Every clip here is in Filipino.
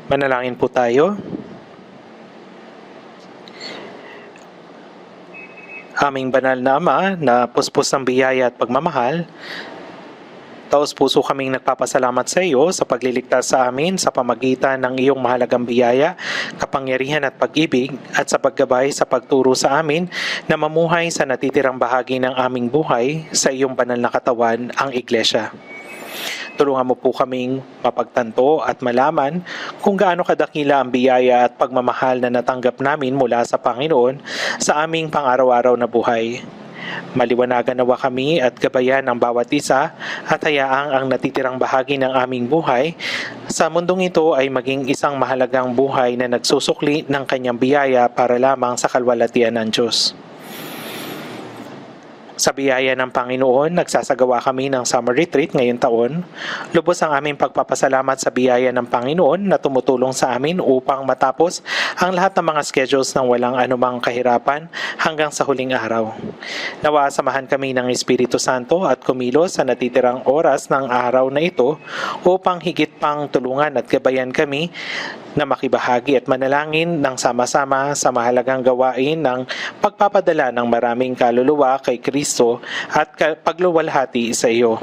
Manalangin po tayo. Aming banal na Ama, na puspos ng biyaya at pagmamahal, taos puso kaming nagpapasalamat sa iyo sa pagliligtas sa amin sa pamagitan ng iyong mahalagang biyaya, kapangyarihan at pag-ibig, at sa paggabay sa pagturo sa amin na mamuhay sa natitirang bahagi ng aming buhay sa iyong banal na katawan, ang Iglesia. Tulungan mo po kaming mapagtanto at malaman kung gaano kadakila ang biyaya at pagmamahal na natanggap namin mula sa Panginoon sa aming pang-araw-araw na buhay. Maliwanagan nawa kami at gabayan ang bawat isa at hayaang ang natitirang bahagi ng aming buhay sa mundong ito ay maging isang mahalagang buhay na nagsusukli ng kanyang biyaya para lamang sa kalwalhatian ng Diyos. Sa biyaya ng Panginoon, nagsasagawa kami ng summer retreat ngayong taon. Lubos ang aming pagpapasalamat sa biyaya ng Panginoon na tumutulong sa amin upang matapos ang lahat ng mga schedules ng walang anumang kahirapan hanggang sa huling araw. Nawa samahan kami ng Espiritu Santo at kumilos sa natitirang oras ng araw na ito upang higit pang tulungan at gabayan kami na makibahagi at manalangin ng sama-sama sa mahalagang gawain ng pagpapadala ng maraming kaluluwa kay Kristo at pagluwalhati sa iyo.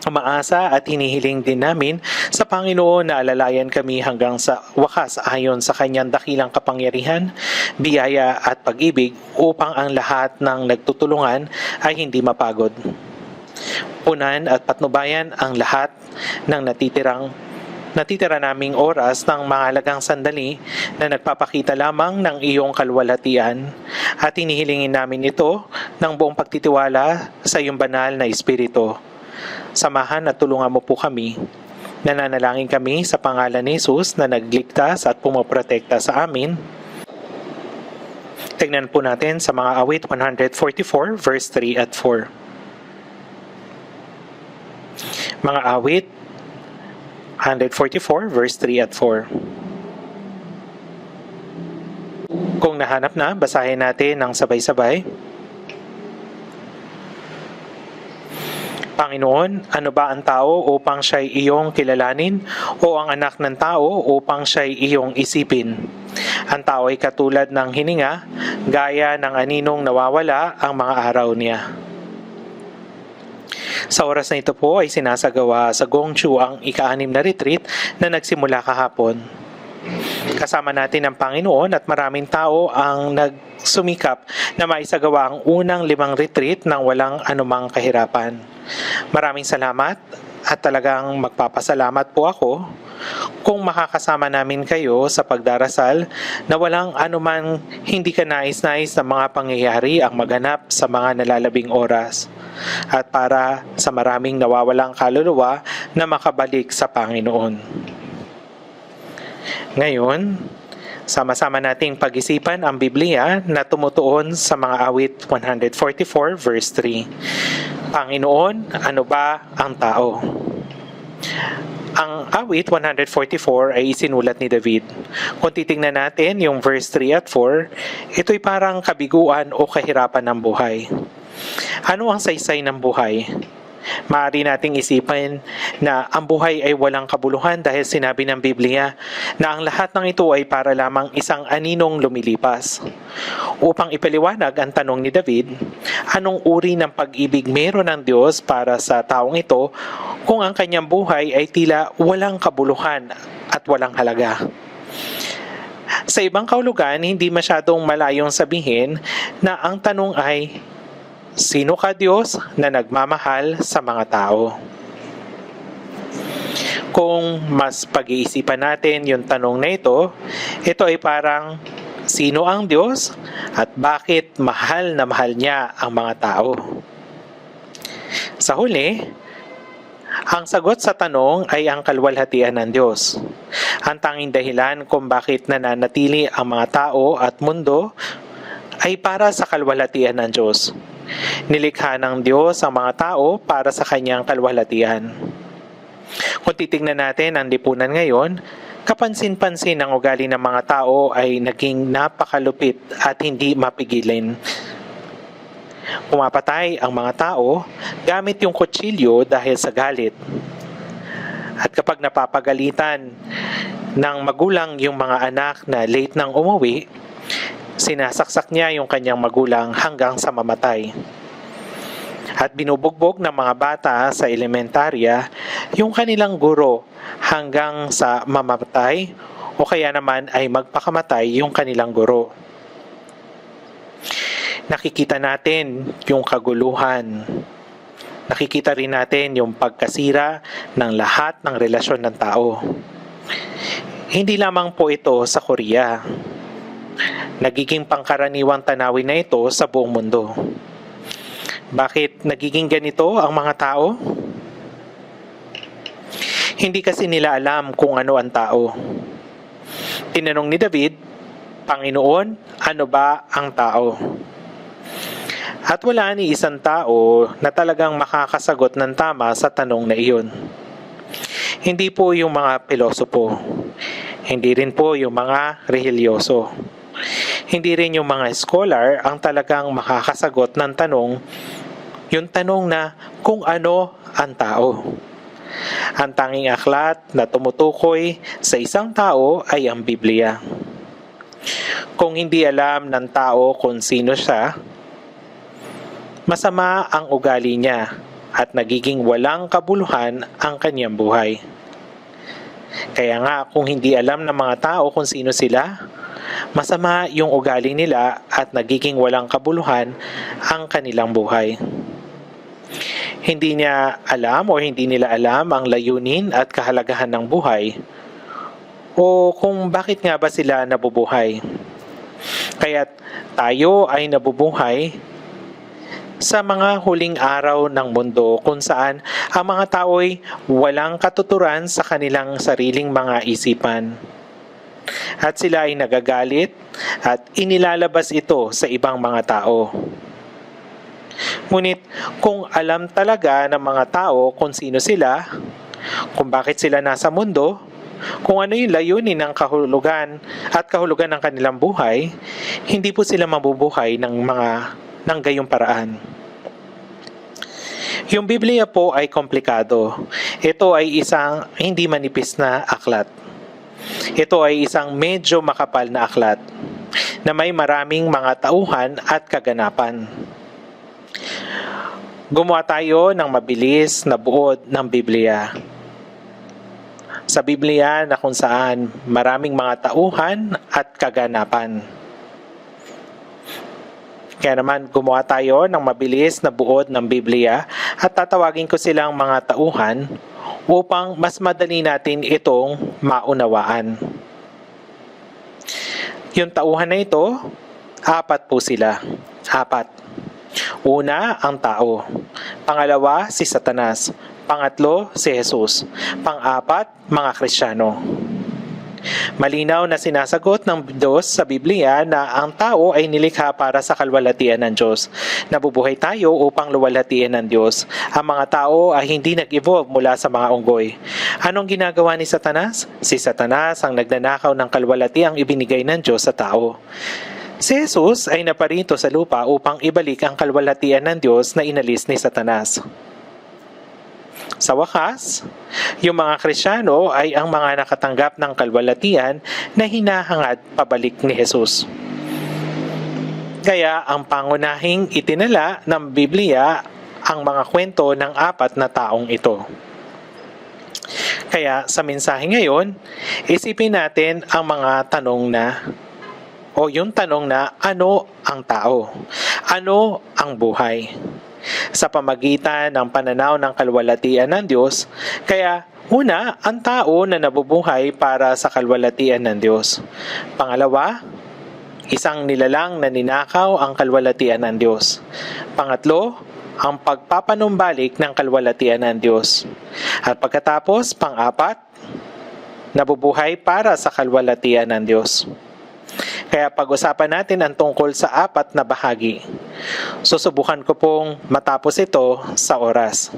Umaasa at hinihiling din namin sa Panginoon na alalayan kami hanggang sa wakas ayon sa kanyang dakilang kapangyarihan, biyaya at pag-ibig upang ang lahat ng nagtutulungan ay hindi mapagod. Punan at patnubayan ang lahat ng natitira naming oras ng mahalagang sandali na nagpapakita lamang ng iyong kalwalhatian at hinihilingin namin ito ng buong pagtitiwala sa iyong banal na Espiritu. Samahan at tulungan mo po kami. Nananalangin kami sa pangalan ni Jesus na nagligtas at pumoprotekta sa amin. Tignan po natin sa mga awit 144 verse 3 at 4. Mga awit 144 verse 3 at 4. Kung nahanap na, basahin natin ng sabay-sabay. Panginoon, ano ba ang tao upang siya'y iyong kilalanin o ang anak ng tao upang siya'y iyong isipin? Ang tao ay katulad ng hininga, gaya ng aninong nawawala ang mga araw niya. Sa oras na ito po ay sinasagawa sa Gongchu ang ika-6 na retreat na nagsimula kahapon. Kasama natin ang Panginoon at maraming tao ang nagsumikap na maisagawa ang unang 5 retreat ng walang anumang kahirapan. Maraming salamat at talagang magpapasalamat po ako kung makakasama namin kayo sa pagdarasal na walang anumang hindi ka nais-nais na mga pangyayari ang maganap sa mga nalalabing oras at para sa maraming nawawalang kaluluwa na makabalik sa Panginoon. Ngayon, sama-sama nating pag-isipan ang Biblia na tumutuon sa mga awit 144 verse 3. Panginoon, ano ba ang tao? Ang awit 144 ay isinulat ni David. Kung titingnan natin yung verse 3 at 4, ito'y parang kabiguan o kahirapan ng buhay. Ano ang saysay ng buhay? Maaari nating isipin na ang buhay ay walang kabuluhan dahil sinabi ng Biblia na ang lahat ng ito ay para lamang isang aninong lumilipas. Upang ipaliwanag ang tanong ni David, anong uri ng pag-ibig meron ng Diyos para sa taong ito kung ang kanyang buhay ay tila walang kabuluhan at walang halaga? Sa ibang kahulugan, hindi masyadong malayong sabihin na ang tanong ay, sino ka Diyos na nagmamahal sa mga tao? Kung mas pag-iisipan natin yung tanong na ito ay parang, sino ang Diyos at bakit mahal na mahal niya ang mga tao? Sa huli, ang sagot sa tanong ay ang kalwalhatian ng Diyos. Ang tanging dahilan kung bakit nananatili ang mga tao at mundo ay para sa kalwalhatian ng Diyos. Nilikha ng Diyos ang mga tao para sa kanyang kalwalhatian. Kung titingnan natin ang lipunan ngayon, kapansin-pansin ang ugali ng mga tao ay naging napakalupit at hindi mapigilin. Pumapatay ang mga tao gamit yung kutsilyo dahil sa galit. At kapag napapagalitan Nang magulang yung mga anak na late nang umuwi, sinasaksak niya yung kanyang magulang hanggang sa mamatay. At binubugbog ng mga bata sa elementarya yung kanilang guro hanggang sa mamamatay o kaya naman ay magpakamatay yung kanilang guro. Nakikita natin yung kaguluhan. Nakikita rin natin yung pagkasira ng lahat ng relasyon ng tao. Hindi lamang po ito sa Korea. Nagiging pangkaraniwang tanawin na ito sa buong mundo. Bakit nagiging ganito ang mga tao? Hindi kasi nila alam kung ano ang tao. Tinanong ni David, Panginoon, ano ba ang tao? At wala ni isang tao na talagang makakasagot ng tama sa tanong na iyon. Hindi po yung mga pilosopo. Hindi rin po yung mga religyoso. Hindi rin yung mga scholar ang talagang makakasagot ng tanong, yung tanong na kung ano ang tao. Ang tanging aklat na tumutukoy sa isang tao ay ang Biblia. Kung hindi alam ng tao kung sino siya, masama ang ugali niya at nagiging walang kabuluhan ang kanyang buhay. Kaya nga kung hindi alam ng mga tao kung sino sila, masama yung ugali nila at nagiging walang kabuluhan ang kanilang buhay. Hindi niya alam o hindi nila alam ang layunin at kahalagahan ng buhay o kung bakit nga ba sila nabubuhay. Kaya't tayo ay nabubuhay sa mga huling araw ng mundo kung saan ang mga tao'y walang katuturan sa kanilang sariling mga isipan. At sila ay nagagalit at inilalabas ito sa ibang mga tao. Ngunit kung alam talaga ng mga tao kung sino sila, kung bakit sila nasa mundo, kung ano yung layunin ng kahulugan at kahulugan ng kanilang buhay, hindi po sila mabubuhay ng gayong paraan. Yung Biblia po ay komplikado. Ito ay isang hindi manipis na aklat. Ito ay isang medyo makapal na aklat na may maraming mga tauhan at kaganapan. Gumawa tayo ng mabilis na buod ng Biblia. Sa Biblia na kung saan maraming mga tauhan at kaganapan. Kaya naman gumawa tayo ng mabilis na buod ng Biblia at tatawagin ko silang mga tauhan upang mas madali natin itong maunawaan. Yung tauhan na ito, 4 po sila. 4. Una, ang tao. Pangalawa, si Satanas. Pangatlo, si Jesus. Pang-4, mga Kristiyano. Malinaw na sinasagot ng Diyos sa Biblia na ang tao ay nilikha para sa kalwalhatian ng Diyos. Nabubuhay tayo upang luwalhatian ng Diyos. Ang mga tao ay hindi nag-evolve mula sa mga unggoy. Anong ginagawa ni Satanas? Si Satanas ang nagnanakaw ng kalwalhatiang ibinigay ng Diyos sa tao. Si Jesus ay naparito sa lupa upang ibalik ang kalwalhatian ng Diyos na inalis ni Satanas. Sa wakas, yung mga Kristiyano ay ang mga nakatanggap ng kalwalhatian na hinahangad pabalik ni Jesus. Kaya ang pangunahing itinala ng Biblia ang mga kwento ng 4 na taong ito. Kaya sa mensahe ngayon, isipin natin ang mga tanong yung tanong na ano ang tao? Ano ang buhay? Sa pamagitan ng pananaw ng kalwalhatian ng Diyos, kaya una, ang tao na nabubuhay para sa kalwalhatian ng Diyos. Pangalawa, isang nilalang na ninakaw ang kalwalhatian ng Diyos. Pangatlo, ang pagpapanumbalik ng kalwalhatian ng Diyos. At pagkatapos, pang-4, nabubuhay para sa kalwalhatian ng Diyos. Kaya pag-usapan natin ang tungkol sa 4 na bahagi. Susubukan ko pong matapos ito sa oras.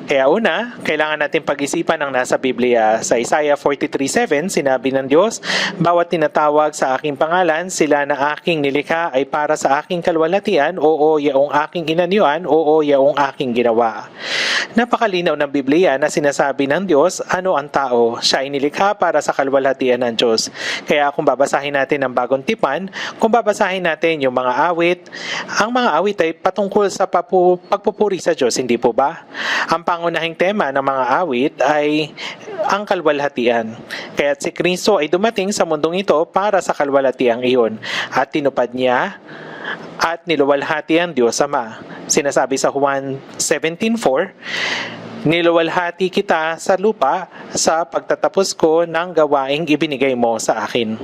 Kaya una, kailangan natin pag-isipan ang nasa Biblia. Sa Isaiah 43:7, sinabi ng Diyos, "Bawat tinatawag sa aking pangalan, sila na aking nilikha ay para sa aking kalwalhatian, oo, yaong aking inanyuan, oo, yaong aking ginawa." Napakalinaw ng Biblia na sinasabi ng Diyos, ano ang tao? Siya ay nilikha para sa kalwalhatian ng Diyos. Kaya kung babasahin natin ang Bagong Tipan, kung babasahin natin yung mga awit, ang mga awit ay patungkol sa pagpupuri sa Diyos, hindi po ba? Ang pangunahing tema ng mga awit ay ang kalwalhatian. Kaya si Kristo ay dumating sa mundong ito para sa kalwalhatiang iyon at tinupad niya at niluwalhati ang Diyos Ama. Sinasabi sa Juan 17:4, "Niluwalhati kita sa lupa sa pagtatapos ko ng gawaing ibinigay mo sa akin."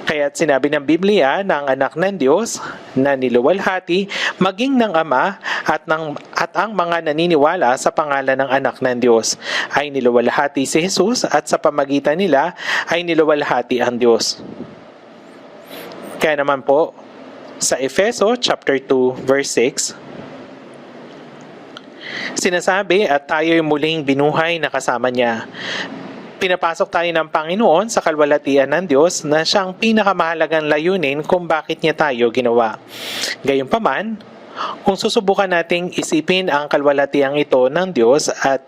Kaya't sinabi ng Biblia na ang anak ng Diyos na niluwalhati maging ng Ama at ang mga naniniwala sa pangalan ng anak ng Diyos ay niluwalhati si Jesus at sa pamagitan nila ay niluwalhati ang Diyos. Kaya naman po, sa Efeso chapter 2 verse 6, sinasabi at tayo'y muling binuhay na kasama niya. Pinapasok tayo ng Panginoon sa kalwalhatian ng Diyos na siyang pinakamahalagang layunin kung bakit niya tayo ginawa. Gayunpaman, kung susubukan nating isipin ang kalwalhatiang ito ng Diyos at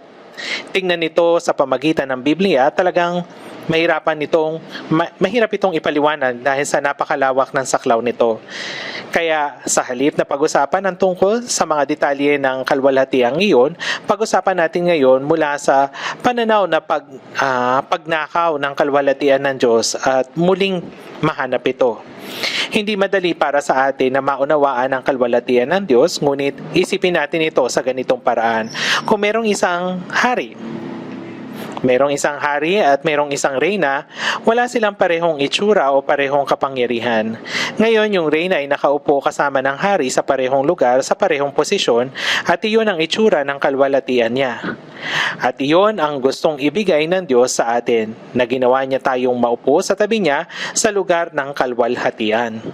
tingnan ito sa pamagitan ng Biblia, talagang mahirap itong ipaliwanag dahil sa napakalawak ng saklaw nito. Kaya sa halip na pag-usapan ang tungkol sa mga detalye ng kalwalhatiang iyon, pag-usapan natin ngayon mula sa pananaw na pagnakaw ng kalwalhatian ng Diyos at muling mahanap ito. Hindi madali para sa atin na maunawaan ang kalwalhatian ng Diyos, ngunit isipin natin ito sa ganitong paraan. Kung merong isang hari at merong isang reyna, wala silang parehong itsura o parehong kapangyarihan. Ngayon, yung reyna ay nakaupo kasama ng hari sa parehong lugar, sa parehong posisyon, at iyon ang itsura ng kalwalhatian niya. At iyon ang gustong ibigay ng Diyos sa atin, na ginawa niya tayong maupo sa tabi niya sa lugar ng kalwalhatian.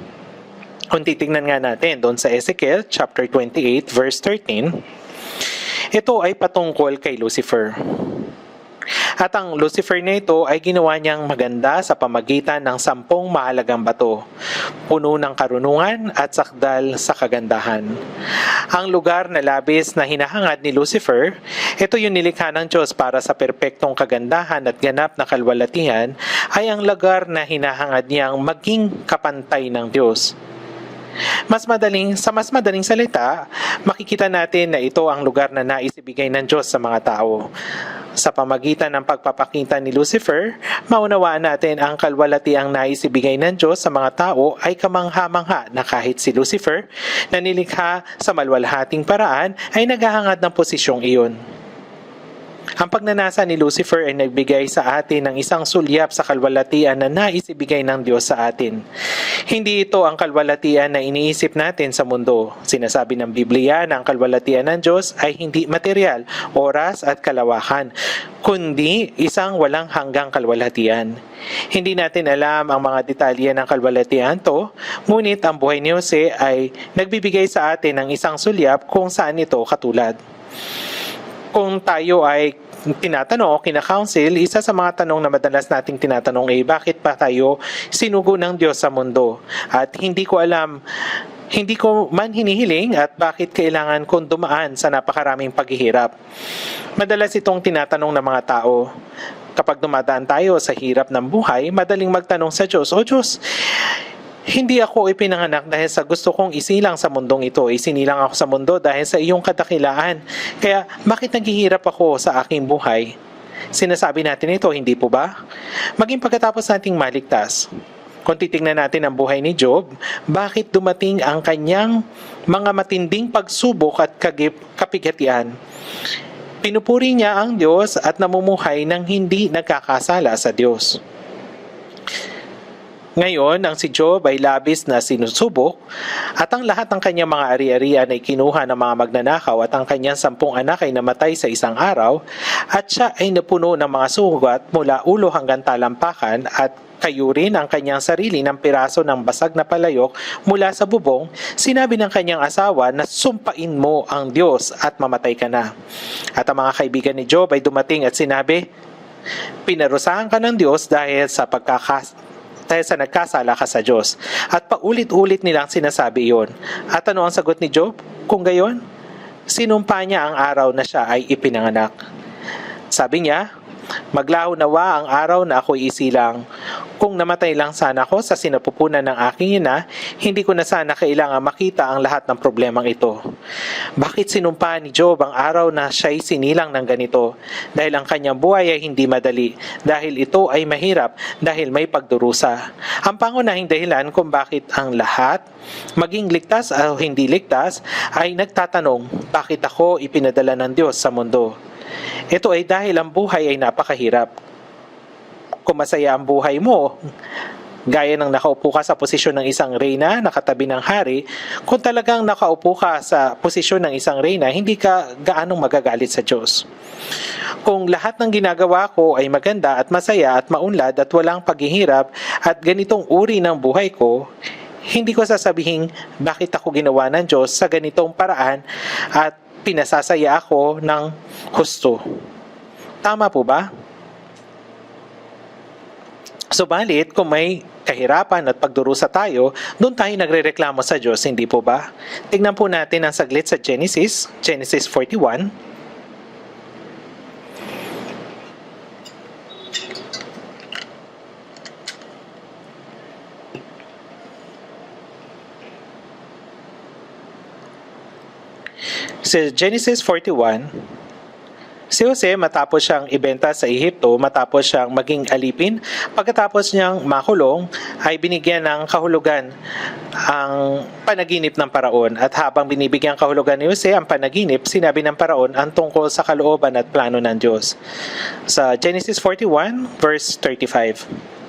Kung titingnan nga natin doon sa Ezekiel chapter 28 verse 13, ito ay patungkol kay Lucifer. At ang Lucifer na ito ay ginawa niyang maganda sa pamagitan ng 10 mahalagang bato, puno ng karunungan at sakdal sa kagandahan. Ang lugar na labis na hinahangad ni Lucifer, ito yung nilikha ng Diyos para sa perpektong kagandahan at ganap na kalwalhatian, ay ang lugar na hinahangad niyang maging kapantay ng Diyos. Sa mas madaling salita, makikita natin na ito ang lugar na nais ibigay ng Diyos sa mga tao. Sa pamagitan ng pagpapakita ni Lucifer, maunawaan natin ang kalwalhatiang nais ibigay ng Diyos sa mga tao ay kamangha-mangha na kahit si Lucifer, na nilikha sa maluwalhating paraan, ay naghahangad ng posisyong iyon. Ang pagnanasa ni Lucifer ay nagbigay sa atin ng isang sulyap sa kalwalhatian na nais ibigay ng Diyos sa atin. Hindi ito ang kalwalhatian na iniisip natin sa mundo. Sinasabi ng Biblia na ang kalwalhatian ng Diyos ay hindi material, oras at kalawakan, kundi isang walang hanggang kalwalhatian. Hindi natin alam ang mga detalye ng kalwalhatian to, ngunit ang buhay ni Jose ay nagbibigay sa atin ng isang sulyap kung saan ito katulad. Kung tayo ay tinatanong o kina-counsel, isa sa mga tanong na madalas nating tinatanong ay bakit pa tayo sinugo ng Diyos sa mundo? At hindi ko man hinihiling at bakit kailangan kong dumaan sa napakaraming paghihirap. Madalas itong tinatanong ng mga tao. Kapag dumadaan tayo sa hirap ng buhay, madaling magtanong sa Diyos, "O Diyos, hindi ako ipinanganak dahil sa gusto kong isilang sa mundong ito. Isinilang ako sa mundo dahil sa iyong kadakilaan. Kaya bakit naghihirap ako sa aking buhay?" Sinasabi natin ito, hindi po ba? Maging pagkatapos nating maligtas. Kung titingnan natin ang buhay ni Job, bakit dumating ang kanyang mga matinding pagsubok at kapigatian? Pinupuri niya ang Diyos at namumuhay ng hindi nagkakasala sa Diyos. Ngayon, ang si Job ay labis na sinusubok at ang lahat ng kanyang mga ari-arian ay kinuha ng mga magnanakaw at ang kanyang 10 anak ay namatay sa isang araw at siya ay napuno ng mga sugat mula ulo hanggang talampakan at kayurin ang kanyang sarili ng piraso ng basag na palayok mula sa bubong, sinabi ng kanyang asawa na sumpain mo ang Diyos at mamatay ka na. At ang mga kaibigan ni Job ay dumating at sinabi, pinarusahan ka ng Diyos dahil sa nagkasala ka sa Diyos. At paulit-ulit nilang sinasabi iyon. At ano ang sagot ni Job? Kung gayon, sinumpa niya ang araw na siya ay ipinanganak. Sabi niya, maglaho nawa ang araw na ako'y isilang. Kung namatay lang sana ako sa sinapupunan ng aking ina, hindi ko na sana kailangan makita ang lahat ng problemang ito. Bakit sinumpa ni Job ang araw na siya'y sinilang ng ganito? Dahil ang kanyang buhay ay hindi madali. Dahil ito ay mahirap dahil may pagdurusa. Ang pangunahing dahilan kung bakit ang lahat, maging ligtas o hindi ligtas, ay nagtatanong, bakit ako ipinadala ng Diyos sa mundo? Ito ay dahil ang buhay ay napakahirap. Kung masaya ang buhay mo, gaya ng nakaupo ka sa posisyon ng isang reyna, nakatabi ng hari, kung talagang nakaupo ka sa posisyon ng isang reyna, hindi ka gaanong magagalit sa Diyos. Kung lahat ng ginagawa ko ay maganda at masaya at maunlad at walang paghihirap at ganitong uri ng buhay ko, hindi ko sasabihin bakit ako ginawa ng Diyos sa ganitong paraan at pinasasaya ako ng husto. Tama po ba? Subalit, kung may kahirapan at pagdurusa tayo, doon tayo nagrereklamo sa Diyos, hindi po ba? Tingnan po natin ang saglit sa Genesis 41. Sa Genesis 41, si Jose matapos siyang ibenta sa Ehipto, matapos siyang maging alipin, pagkatapos niyang makulong, ay binigyan ng kahulugan ang panaginip ng Paraon. At habang binibigyan kahulugan ni Jose ang panaginip, sinabi ng Paraon ang tungkol sa kalooban at plano ng Diyos. Sa Genesis 41, verse 35.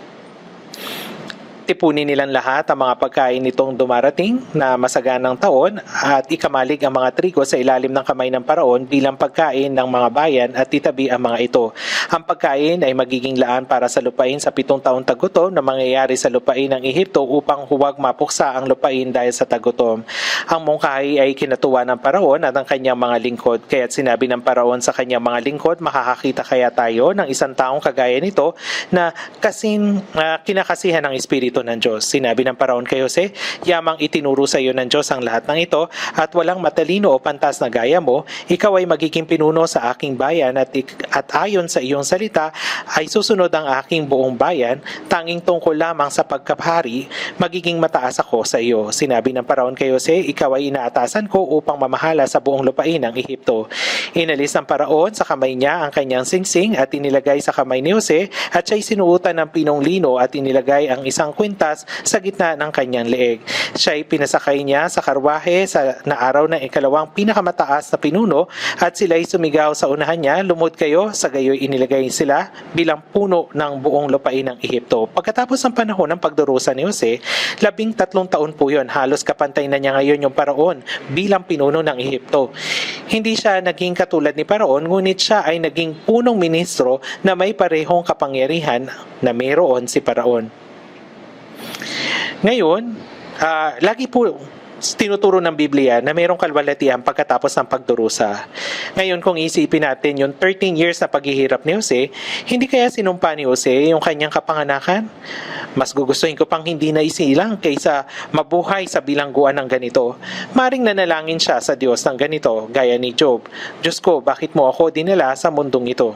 Tipunin nilang lahat ang mga pagkain nitong dumarating na masaganang taon at ikamalig ang mga trigo sa ilalim ng kamay ng Paraon bilang pagkain ng mga bayan at itabi ang mga ito. Ang pagkain ay magiging laan para sa lupain sa 7 taong tagutom na mangyayari sa lupain ng Ehipto upang huwag mapuksa ang lupain dahil sa tagutom. Ang mungkahi ay kinatuwa ng Paraon at ang kanyang mga lingkod. Kaya't sinabi ng Paraon sa kanyang mga lingkod, makakakita kaya tayo ng isang taong kagaya nito na kinakasihan ng Espiritu ng Diyos. Sinabi ng Paraon kay Jose, yamang itinuro sa iyo ng Diyos ang lahat ng ito at walang matalino o pantas na gaya mo, ikaw ay magiging pinuno sa aking bayan at ayon sa iyong salita ay susunod ang aking buong bayan, tanging tungkol lamang sa pagkapahari, magiging mataas ako sa iyo. Sinabi ng Paraon kay Jose, ikaw ay inaatasan ko upang mamahala sa buong lupain ng Ehipto. Inalis ng Paraon sa kamay niya ang kanyang singsing at inilagay sa kamay ni Jose at siya'y sinuutan ng pinong lino at inilagay ang isang kwintas sa gitna ng kanyang leeg. Siya'y pinasakay niya sa karwahe na araw ng ikalawang pinakamataas na pinuno at sila'y sumigaw sa unahan niya, lumod kayo, sa gayoy inilagay sila bilang puno ng buong lupain ng Ehipto. Pagkatapos ng panahon ng pagdurusa ni Jose, 13 taon po yun. Halos kapantay na niya ngayon yung Paraon bilang pinuno ng Ehipto. Hindi siya naging katulad ni Paraon, ngunit siya ay naging punong ministro na may parehong kapangyarihan na mayroon si Paraon. Ngayon, lagi po tinuturo ng Biblia na mayroong kalwalatian pagkatapos ng pagdurusa. Ngayon, kung isipin natin yung 13 years na paghihirap ni Jose, hindi kaya sinumpa ni Jose yung kanyang kapanganakan? Mas gugustuhin ko pang hindi na isilang kaysa mabuhay sa bilangguan ng ganito. Maring nanalangin siya sa Diyos ng ganito, gaya ni Job. Diyos ko, bakit mo ako dinala sa mundong ito?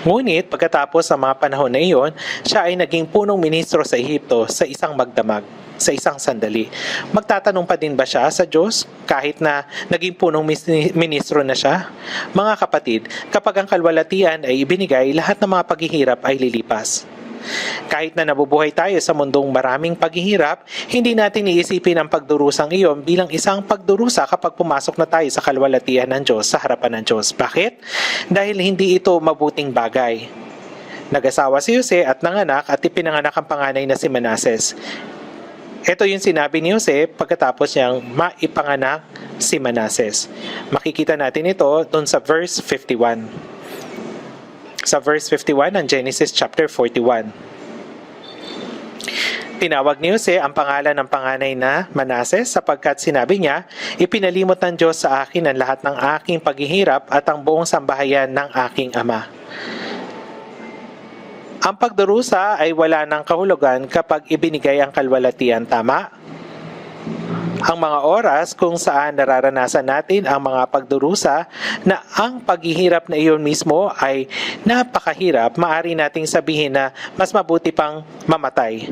Ngunit pagkatapos sa mga panahon na iyon, siya ay naging punong ministro sa Ehipto sa isang magdamag, sa isang sandali. Magtatanong pa din ba siya sa Diyos kahit na naging punong ministro na siya? Mga kapatid, kapag ang kalwalatian ay ibinigay, lahat ng mga paghihirap ay lilipas. Kahit na nabubuhay tayo sa mundong maraming paghihirap, hindi natin iisipin ang pagdurusang iyon bilang isang pagdurusa kapag pumasok na tayo sa kalwalatian ng Diyos, sa harapan ng Diyos. Bakit? Dahil hindi ito mabuting bagay. Nag-asawa si Jose at nanganak at ipinanganak ang panganay na si Manases. Ito yung sinabi ni Jose pagkatapos niyang maipanganak si Manases. Makikita natin ito doon sa verse 51. Sa verse 51 ng Genesis chapter 41. Tinawag ni Jose ang pangalan ng panganay na Manases sapagkat sinabi niya, ipinalimot ng Diyos sa akin ang lahat ng aking paghihirap at ang buong sambahayan ng aking ama. Ang pagdurusa ay wala ng kahulugan kapag ibinigay ang kalwalatian, tama? Ang mga oras kung saan nararanasan natin ang mga pagdurusa na ang paghihirap na iyon mismo ay napakahirap, maaari nating sabihin na mas mabuti pang mamatay.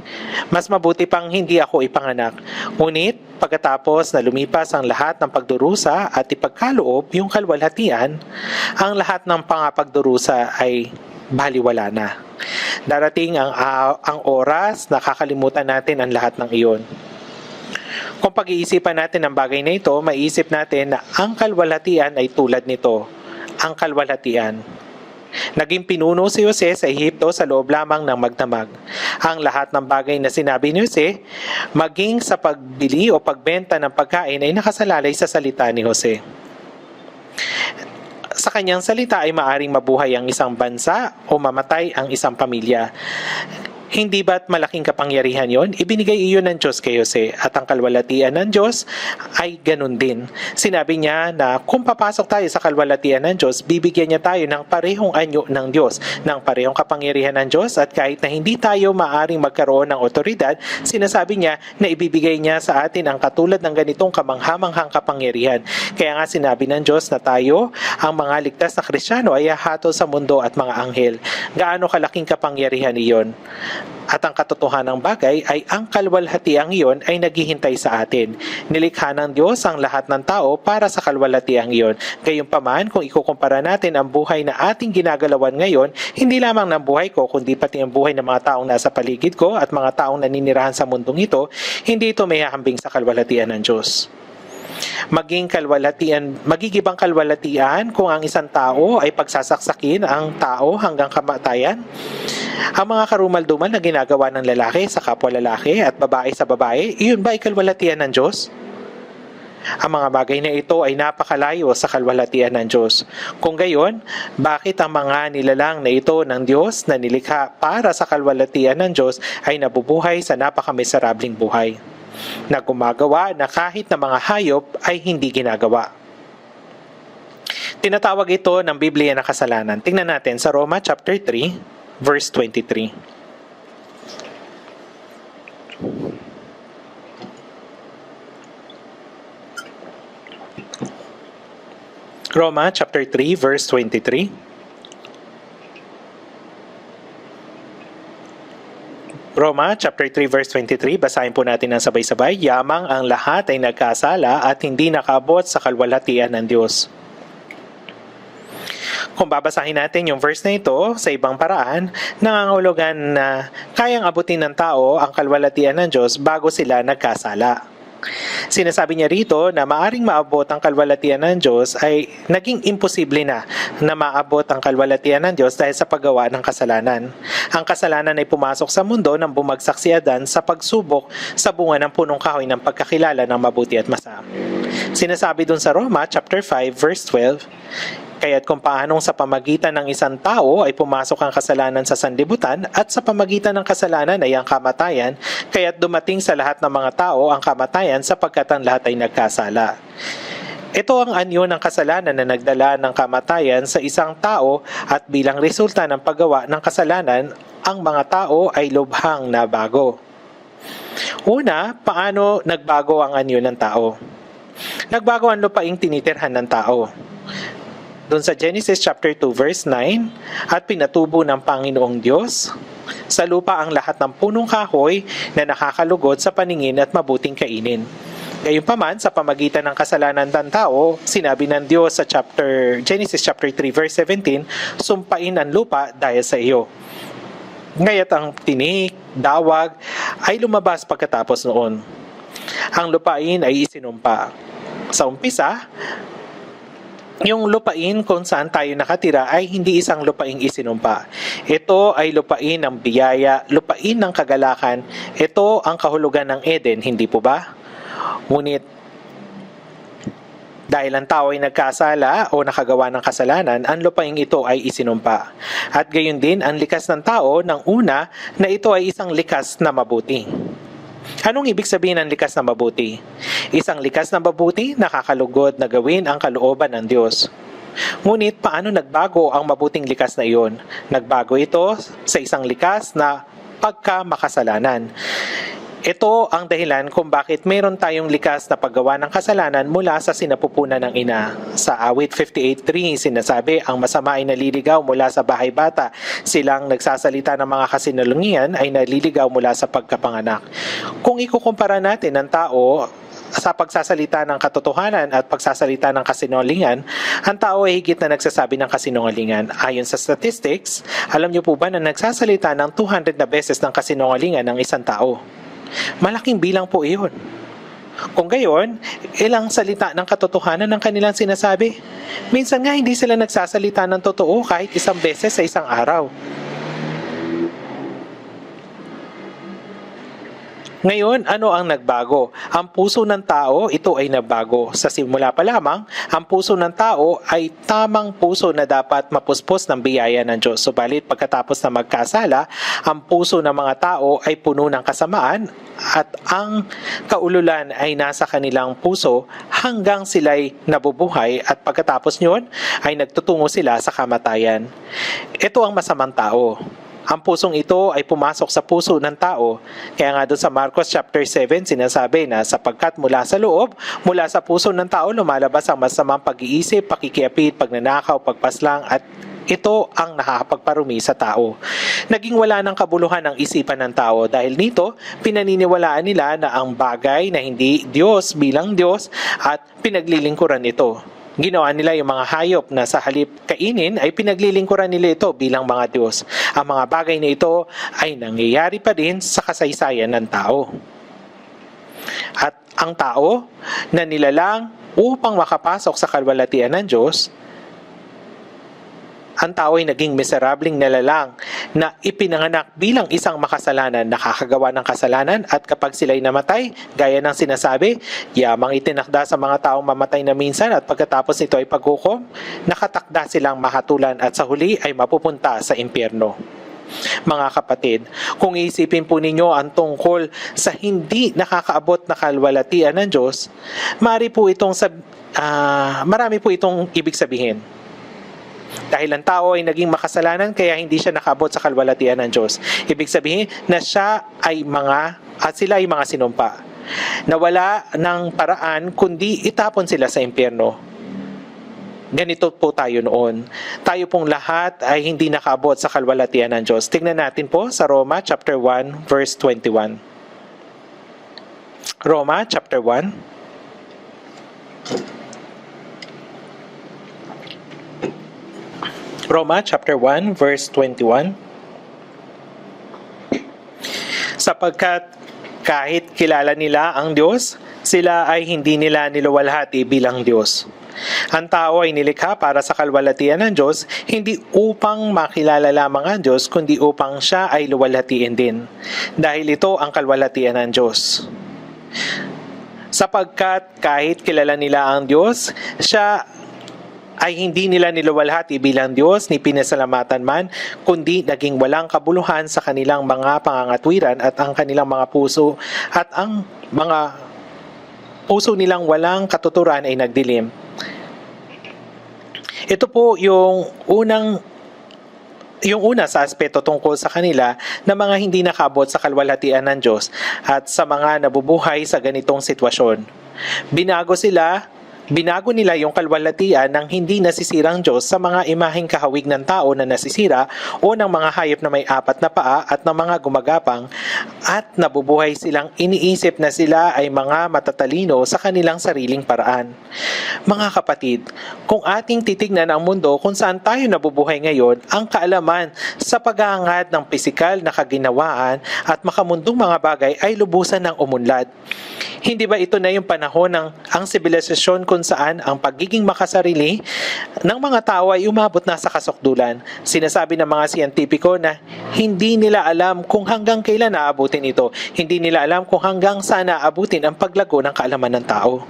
Mas mabuti pang hindi ako ipanganak. Ngunit pagkatapos na lumipas ang lahat ng pagdurusa at ipagkaloob yung kalwalhatian, ang lahat ng pagdurusa ay baliwala na. Darating ang oras na kakalimutan natin ang lahat ng iyon. Kung pag-iisipan natin ang bagay na ito, maiisip natin na ang kalwalhatian ay tulad nito, ang kalwalhatian. Naging pinuno si Jose sa Ehipto sa loob lamang ng magdamag. Ang lahat ng bagay na sinabi ni Jose, maging sa pagbili o pagbenta ng pagkain ay nakasalalay sa salita ni Jose. Sa kanyang salita ay maaring mabuhay ang isang bansa o mamatay ang isang pamilya. Hindi ba't malaking kapangyarihan yon? Ibinigay iyon ng Diyos kay Jose at ang kalwalatian ng Diyos ay ganun din. Sinabi niya na kung papasok tayo sa kalwalatian ng Diyos, bibigyan niya tayo ng parehong anyo ng Diyos, ng parehong kapangyarihan ng Diyos at kahit na hindi tayo maaring magkaroon ng otoridad, sinasabi niya na ibibigay niya sa atin ang katulad ng ganitong kamanghamanghang kapangyarihan. Kaya nga sinabi ng Diyos na tayo, ang mga ligtas na Kristiyano ay hahatol sa mundo at mga anghel. Gaano kalaking kapangyarihan iyon? At ang katotohanan ng bagay ay ang kalwalhatiang iyon ay naghihintay sa atin. Nilikha ng Diyos ang lahat ng tao para sa kalwalhatiang iyon. Gayunpaman, kung ikukumpara natin ang buhay na ating ginagalawan ngayon, hindi lamang ng buhay ko, kundi pati ang buhay ng mga taong nasa paligid ko at mga taong naninirahan sa mundong ito, hindi ito may hahambing sa kalwalhatian ng Diyos. Magigibang kalwalhatian kung ang isang tao ay pagsasaksakin ang tao hanggang kamatayan. Ang mga karumal-dumal na ginagawa ng lalaki sa kapwa lalaki at babae sa babae, iyon ba ay kalwalhatian ng Diyos? Ang mga bagay na ito ay napakalayo sa kalwalhatian ng Diyos. Kung gayon, bakit ang mga nilalang na ito ng Diyos na nilikha para sa kalwalhatian ng Diyos ay nabubuhay sa napakamiserabling buhay? Na gumagawa na kahit na mga hayop ay hindi ginagawa. Tinatawag ito ng Biblia na kasalanan. Tingnan natin sa Roma chapter 3, verse 23. Roma chapter 3, verse 23. Roma chapter 3 verse 23, basahin po natin ng sabay-sabay. Yamang ang lahat ay nagkasala at hindi nakaabot sa kalwalhatian ng Diyos. Kung babasahin natin yung verse na ito sa ibang paraan, nangangahulugan na kayang abutin ng tao ang kalwalhatian ng Diyos bago sila nagkasala. Sinasabi niya rito na maaring maabot ang kalwalhatian ng Diyos ay naging imposible na maabot ang kalwalhatian ng Diyos dahil sa paggawa ng kasalanan. Ang kasalanan ay pumasok sa mundo nang bumagsak si Adan sa pagsubok sa bunga ng punong kahoy ng pagkakilala ng mabuti at masama. Sinasabi dun sa Roma chapter 5 verse 12, kaya't kung paanong sa pamagitan ng isang tao ay pumasok ang kasalanan sa sanlibutan at sa pamagitan ng kasalanan ay ang kamatayan, kaya't dumating sa lahat ng mga tao ang kamatayan sapagkat ang lahat ay nagkasala. Ito ang anyo ng kasalanan na nagdala ng kamatayan sa isang tao at bilang resulta ng paggawa ng kasalanan, ang mga tao ay lubhang nabago. Una, paano nagbago ang anyo ng tao? Nagbago ang lupaing tinitirhan ng tao. Doon sa Genesis chapter 2 verse 9, at pinatubo ng Panginoong Diyos sa lupa ang lahat ng punong kahoy na nakakalugod sa paningin at mabuting kainin. Gayunpaman, sa pamagitan ng kasalanan ng tao, sinabi ng Diyos sa Genesis chapter 3 verse 17, sumpain ang lupa dahil sa iyo. Ngaya't ang tinik, dawag ay lumabas pagkatapos noon. Ang lupain ay isinumpa. Sa umpisa, yung lupain kung saan tayo nakatira ay hindi isang lupaing isinumpa. Ito ay lupain ng biyaya, lupain ng kagalakan. Ito ang kahulugan ng Eden, hindi po ba? Ngunit, dahil ang tao ay nagkasala o nakagawa ng kasalanan, ang lupaing ito ay isinumpa. At gayon din, ang likas ng tao ng una na ito ay isang likas na mabuti. Anong ibig sabihin ng likas na mabuti? Isang likas na mabuti nakakalugod na gawin ang kalooban ng Diyos. Ngunit paano nagbago ang mabuting likas na iyon? Nagbago ito sa isang likas na pagkamakasalanan. Ito ang dahilan kung bakit mayroon tayong likas na paggawa ng kasalanan mula sa sinapupunan ng ina. Sa awit 58.3, sinasabi, ang masama ay naliligaw mula sa bahay bata. Silang nagsasalita ng mga kasinungalingan ay naliligaw mula sa pagkapanganak. Kung ikukumpara natin ang tao sa pagsasalita ng katotohanan at pagsasalita ng kasinungalingan, ang tao ay higit na nagsasabi ng kasinungalingan. Ayon sa statistics, alam niyo po ba na nagsasalita ng 200 na beses ng kasinungalingan ng isang tao? Malaking bilang po iyon. Kung gayon, ilang salita ng katotohanan ng kanilang sinasabi? Minsan nga hindi sila nagsasalita ng totoo kahit isang beses sa isang araw. Ngayon, ano ang nagbago? Ang puso ng tao, ito ay nagbago. Sa simula pa lamang, ang puso ng tao ay tamang puso na dapat mapuspos ng biyaya ng Diyos. Subalit, pagkatapos na magkasala, ang puso ng mga tao ay puno ng kasamaan at ang kaululan ay nasa kanilang puso hanggang sila'y nabubuhay at pagkatapos nyon ay nagtutungo sila sa kamatayan. Ito ang masamang tao. Ang pusong ito ay pumasok sa puso ng tao. Kaya nga doon sa Marcos chapter 7, sinasabi na sapagkat mula sa loob, mula sa puso ng tao, lumalabas ang masamang pag-iisip, pakikiapid, pagnanakaw, pagpaslang, at ito ang nakakapagparumi sa tao. Naging wala ng kabuluhan ang isipan ng tao. Dahil nito, pinaniniwalaan nila na ang bagay na hindi Diyos bilang Diyos at pinaglilingkuran ito. Ginawa nila yung mga hayop na sa halip kainin ay pinaglilingkuran nila ito bilang mga Diyos. Ang mga bagay na ito ay nangyayari pa din sa kasaysayan ng tao. At ang tao na nilalang upang makapasok sa kalwalatian ng Diyos, ang tao ay naging miserableng nilalang na ipinanganak bilang isang makasalanan, nakakagawa ng kasalanan at kapag sila'y namatay, gaya ng sinasabi, yamang itinakda sa mga taong mamatay na minsan at pagkatapos nito ay paghukom, nakatakda silang mahatulan at sa huli ay mapupunta sa impyerno. Mga kapatid, kung iisipin po ninyo ang tungkol sa hindi nakakaabot na kalwalatian ng Diyos, marami po itong ibig sabihin. Dahil ang tao ay naging makasalanan kaya hindi siya nakaabot sa kalwalatian ng Diyos. Ibig sabihin na sila ay mga sinumpa. Nawala ng paraan kundi itapon sila sa impyerno. Ganito po tayo noon. Tayo pong lahat ay hindi nakaabot sa kalwalatian ng Diyos. Tingnan natin po sa Roma chapter 1 verse 21. Roma chapter 1. Roma chapter 1 verse 21. Sapagkat kahit kilala nila ang Diyos, sila ay hindi nila niluwalhati bilang Diyos. Ang tao ay nilikha para sa kalwalatian ng Diyos, hindi upang makilala lamang ang Diyos, kundi upang siya ay luwalhatiin din. Dahil ito ang kalwalatian ng Diyos. Sapagkat kahit kilala nila ang Diyos, siya ay hindi nila niluwalhati bilang Diyos ni pinasalamatan man, kundi naging walang kabuluhan sa kanilang mga pangangatwiran at ang kanilang mga puso at ang mga puso nilang walang katuturan ay nagdilim. Ito po yung una sa aspeto tungkol sa kanila na mga hindi nakabot sa kalwalhatian ng Diyos at sa mga nabubuhay sa ganitong sitwasyon. Binago nila yung kalwalhatian ng hindi nasisirang Diyos sa mga imaheng kahawig ng tao na nasisira o ng mga hayop na may apat na paa at ng mga gumagapang at nabubuhay silang iniisip na sila ay mga matatalino sa kanilang sariling paraan. Mga kapatid, kung ating titignan ang mundo kung saan tayo nabubuhay ngayon, ang kaalaman sa pag-aangad ng pisikal na kaginawaan at makamundong mga bagay ay lubusan ng umunlad. Hindi ba ito na yung panahon ng ang sibilisasyon kung saan ang pagiging makasarili ng mga tao ay umabot na sa kasukdulan? Sinasabi ng mga siyentipiko na hindi nila alam kung hanggang kailan naabutin ito. Hindi nila alam kung hanggang saan naabutin ang paglago ng kaalaman ng tao.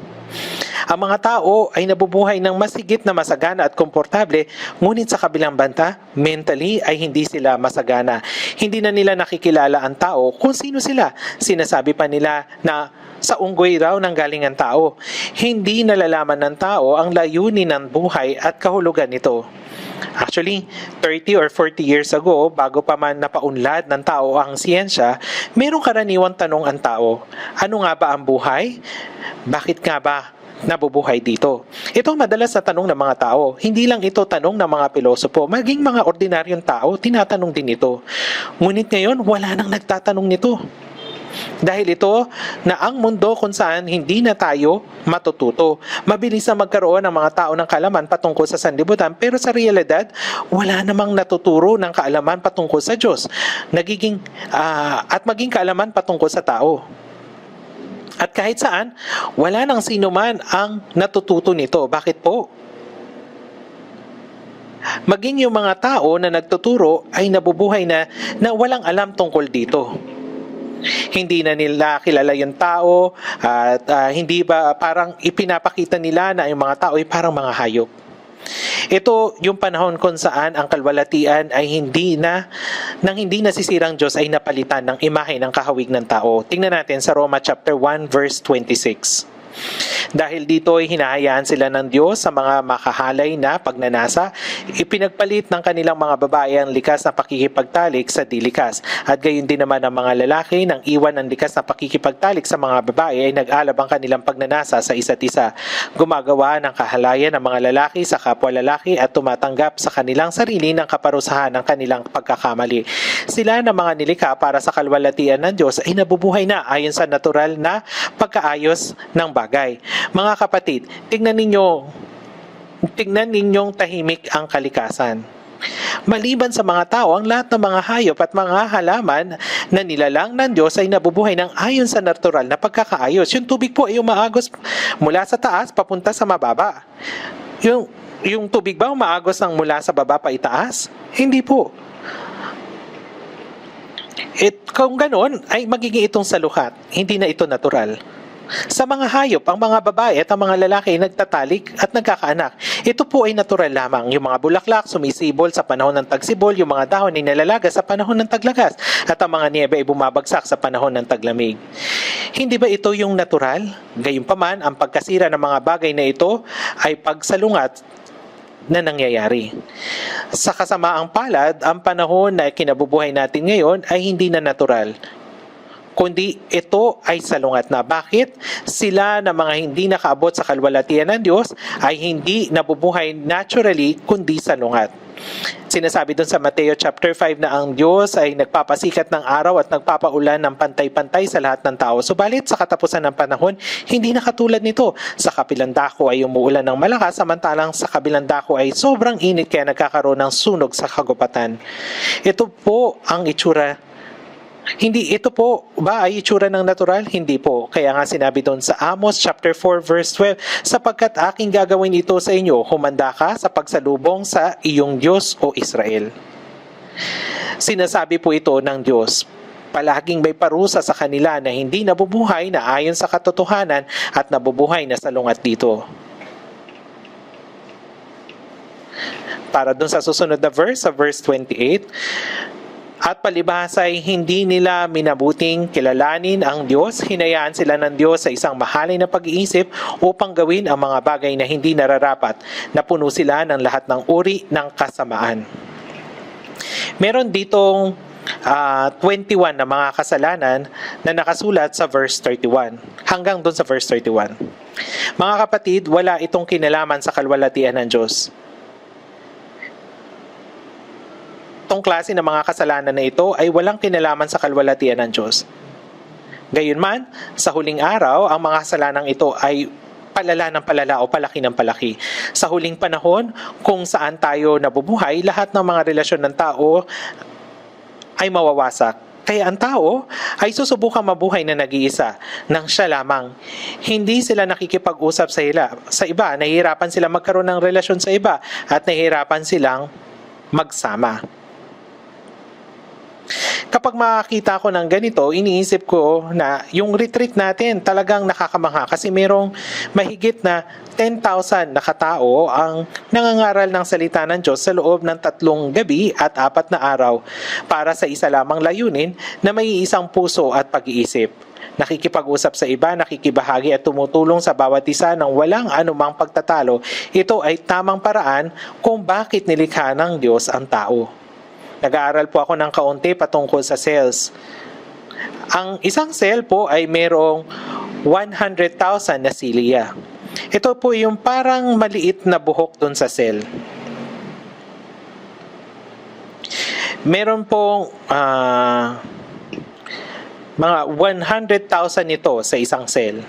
Ang mga tao ay nabubuhay ng mas higit na masagana at komportable, ngunit sa kabilang banda, mentally ay hindi sila masagana. Hindi na nila nakikilala ang tao kung sino sila. Sinasabi pa nila na sa unggoy raw nang galing ang tao. Hindi nalalaman ng tao ang layunin ng buhay at kahulugan nito. Actually, 30 or 40 years ago, bago pa man napaunlad ng tao ang siyensya, mayroong karaniwang tanong ang tao. Ano nga ba ang buhay? Bakit nga ba nabubuhay dito? Ito ang madalas na tanong ng mga tao. Hindi lang ito tanong ng mga pilosopo, maging mga ordinaryong tao, tinatanong din ito. Ngunit ngayon, wala nang nagtatanong nito. Dahil ito na ang mundo kung saan hindi na tayo matututo. Mabilis na magkaroon ng mga tao ng kaalaman patungkol sa sanlibutan, pero sa realidad, wala namang natuturo ng kaalaman patungkol sa Diyos. At maging kaalaman patungkol sa tao. At kahit saan, wala nang sino man ang natututo nito. Bakit po? Maging yung mga tao na nagtuturo ay nabubuhay na walang alam tungkol dito. Hindi na nila kilala yung tao at hindi ba parang ipinapakita nila na yung mga tao ay parang mga hayop. Ito yung panahon kung saan ang kalwalatian ay hindi nasisirang Diyos ay napalitan ng imahe ng kahawig ng tao. Tingnan natin sa Roma chapter 1 verse 26. Dahil dito ay hinahayaan sila ng Diyos sa mga makahalay na pagnanasa, ipinagpalit ng kanilang mga babae ang likas na pakikipagtalik sa dilikas. At gayon din naman ang mga lalaki nang iwan ang likas na pakikipagtalik sa mga babae ay nag-alab ang kanilang pagnanasa sa isa't isa. Gumagawa ng kahalayan ng mga lalaki sa kapwa lalaki at tumatanggap sa kanilang sarili ng kaparusahan ng kanilang pagkakamali. Sila na mga nilikha para sa kalwalatian ng Diyos ay nabubuhay na ayon sa natural na pagkaayos ng bagay. Mga kapatid, tingnan ninyong tahimik ang kalikasan. Maliban sa mga tao, ang lahat ng mga hayop at mga halaman na nilalang ng Diyos ay nabubuhay ng ayon sa natural na pagkakaayos. Yung tubig po ay umaagos mula sa taas papunta sa mababa. Yung tubig ba umaagos ng mula sa baba pa itaas? Hindi po. Kung ganon, ay magiging itong saluhat. Hindi na ito natural. Sa mga hayop, ang mga babae at ang mga lalaki ay nagtatalik at nagkakaanak. Ito po ay natural lamang. Yung mga bulaklak sumisibol sa panahon ng tagsibol, yung mga dahon ay nalalagas sa panahon ng taglagas, at ang mga niebe ay bumabagsak sa panahon ng taglamig. Hindi ba ito yung natural? Gayunpaman, ang pagkasira ng mga bagay na ito ay pagsalungat na nangyayari. Sa kasamaang palad, ang panahon na kinabubuhay natin ngayon ay hindi na natural, kundi ito ay salungat na. Bakit? Sila na mga hindi nakaabot sa kalwalatian ng Diyos ay hindi nabubuhay naturally, kundi salungat. Sinasabi doon sa Mateo chapter 5 na ang Diyos ay nagpapasikat ng araw at nagpapaulan ng pantay-pantay sa lahat ng tao. Subalit sa katapusan ng panahon, hindi na katulad nito. Sa kabilang dako ay umuulan ng malakas, samantalang sa kabilang dako ay sobrang init kaya nagkakaroon ng sunog sa kagubatan. Ito po ang itsura. Hindi ito po ba ay itsura ng natural? Hindi po. Kaya nga sinabi doon sa Amos chapter 4 verse 12, sapagkat aking gagawin ito sa inyo, humanda ka sa pagsalubong sa iyong Diyos o Israel. Sinasabi po ito ng Diyos. Palaging may parusa sa kanila na hindi nabubuhay na ayon sa katotohanan at nabubuhay na salungat dito. Para doon sa susunod na verse, sa verse 28, at palibhasa ay hindi nila minabuting kilalanin ang Diyos, hinayaan sila ng Diyos sa isang mahalay na pag-iisip upang gawin ang mga bagay na hindi nararapat. Napuno sila ng lahat ng uri ng kasamaan. Meron ditong 21 na mga kasalanan na nakasulat sa verse 31. Hanggang doon sa verse 31. Mga kapatid, wala itong kinalaman sa kalwalatian ng Diyos. Itong klase ng mga kasalanan na ito ay walang kinalaman sa kalwalatian ng Diyos. Gayunman, sa huling araw, ang mga kasalanang ito ay palala ng palala o palaki ng palaki. Sa huling panahon, kung saan tayo nabubuhay, lahat ng mga relasyon ng tao ay mawawasak. Kaya ang tao ay susubukang mabuhay na nag-iisa nang siya lamang. Hindi sila nakikipag-usap sa iba. Nahihirapan sila magkaroon ng relasyon sa iba at nahihirapan silang magsama. Kapag makakita ko ng ganito, iniisip ko na yung retreat natin talagang nakakamangha kasi merong mahigit na 10,000 na katao ang nangangaral ng salita ng Diyos sa loob ng 3 gabi at 4 na araw para sa isa lamang layunin na may isang puso at pag-iisip. Nakikipag-usap sa iba, nakikibahagi at tumutulong sa bawat isa ng walang anumang pagtatalo. Ito ay tamang paraan kung bakit nilikha ng Diyos ang tao. Nag-aaral po ako ng kaunti patungkol sa cells. Ang isang cell po ay mayroong 100,000 na cilia. Ito po yung parang maliit na buhok dun sa cell. Meron pong mga 100,000 nito sa isang cell.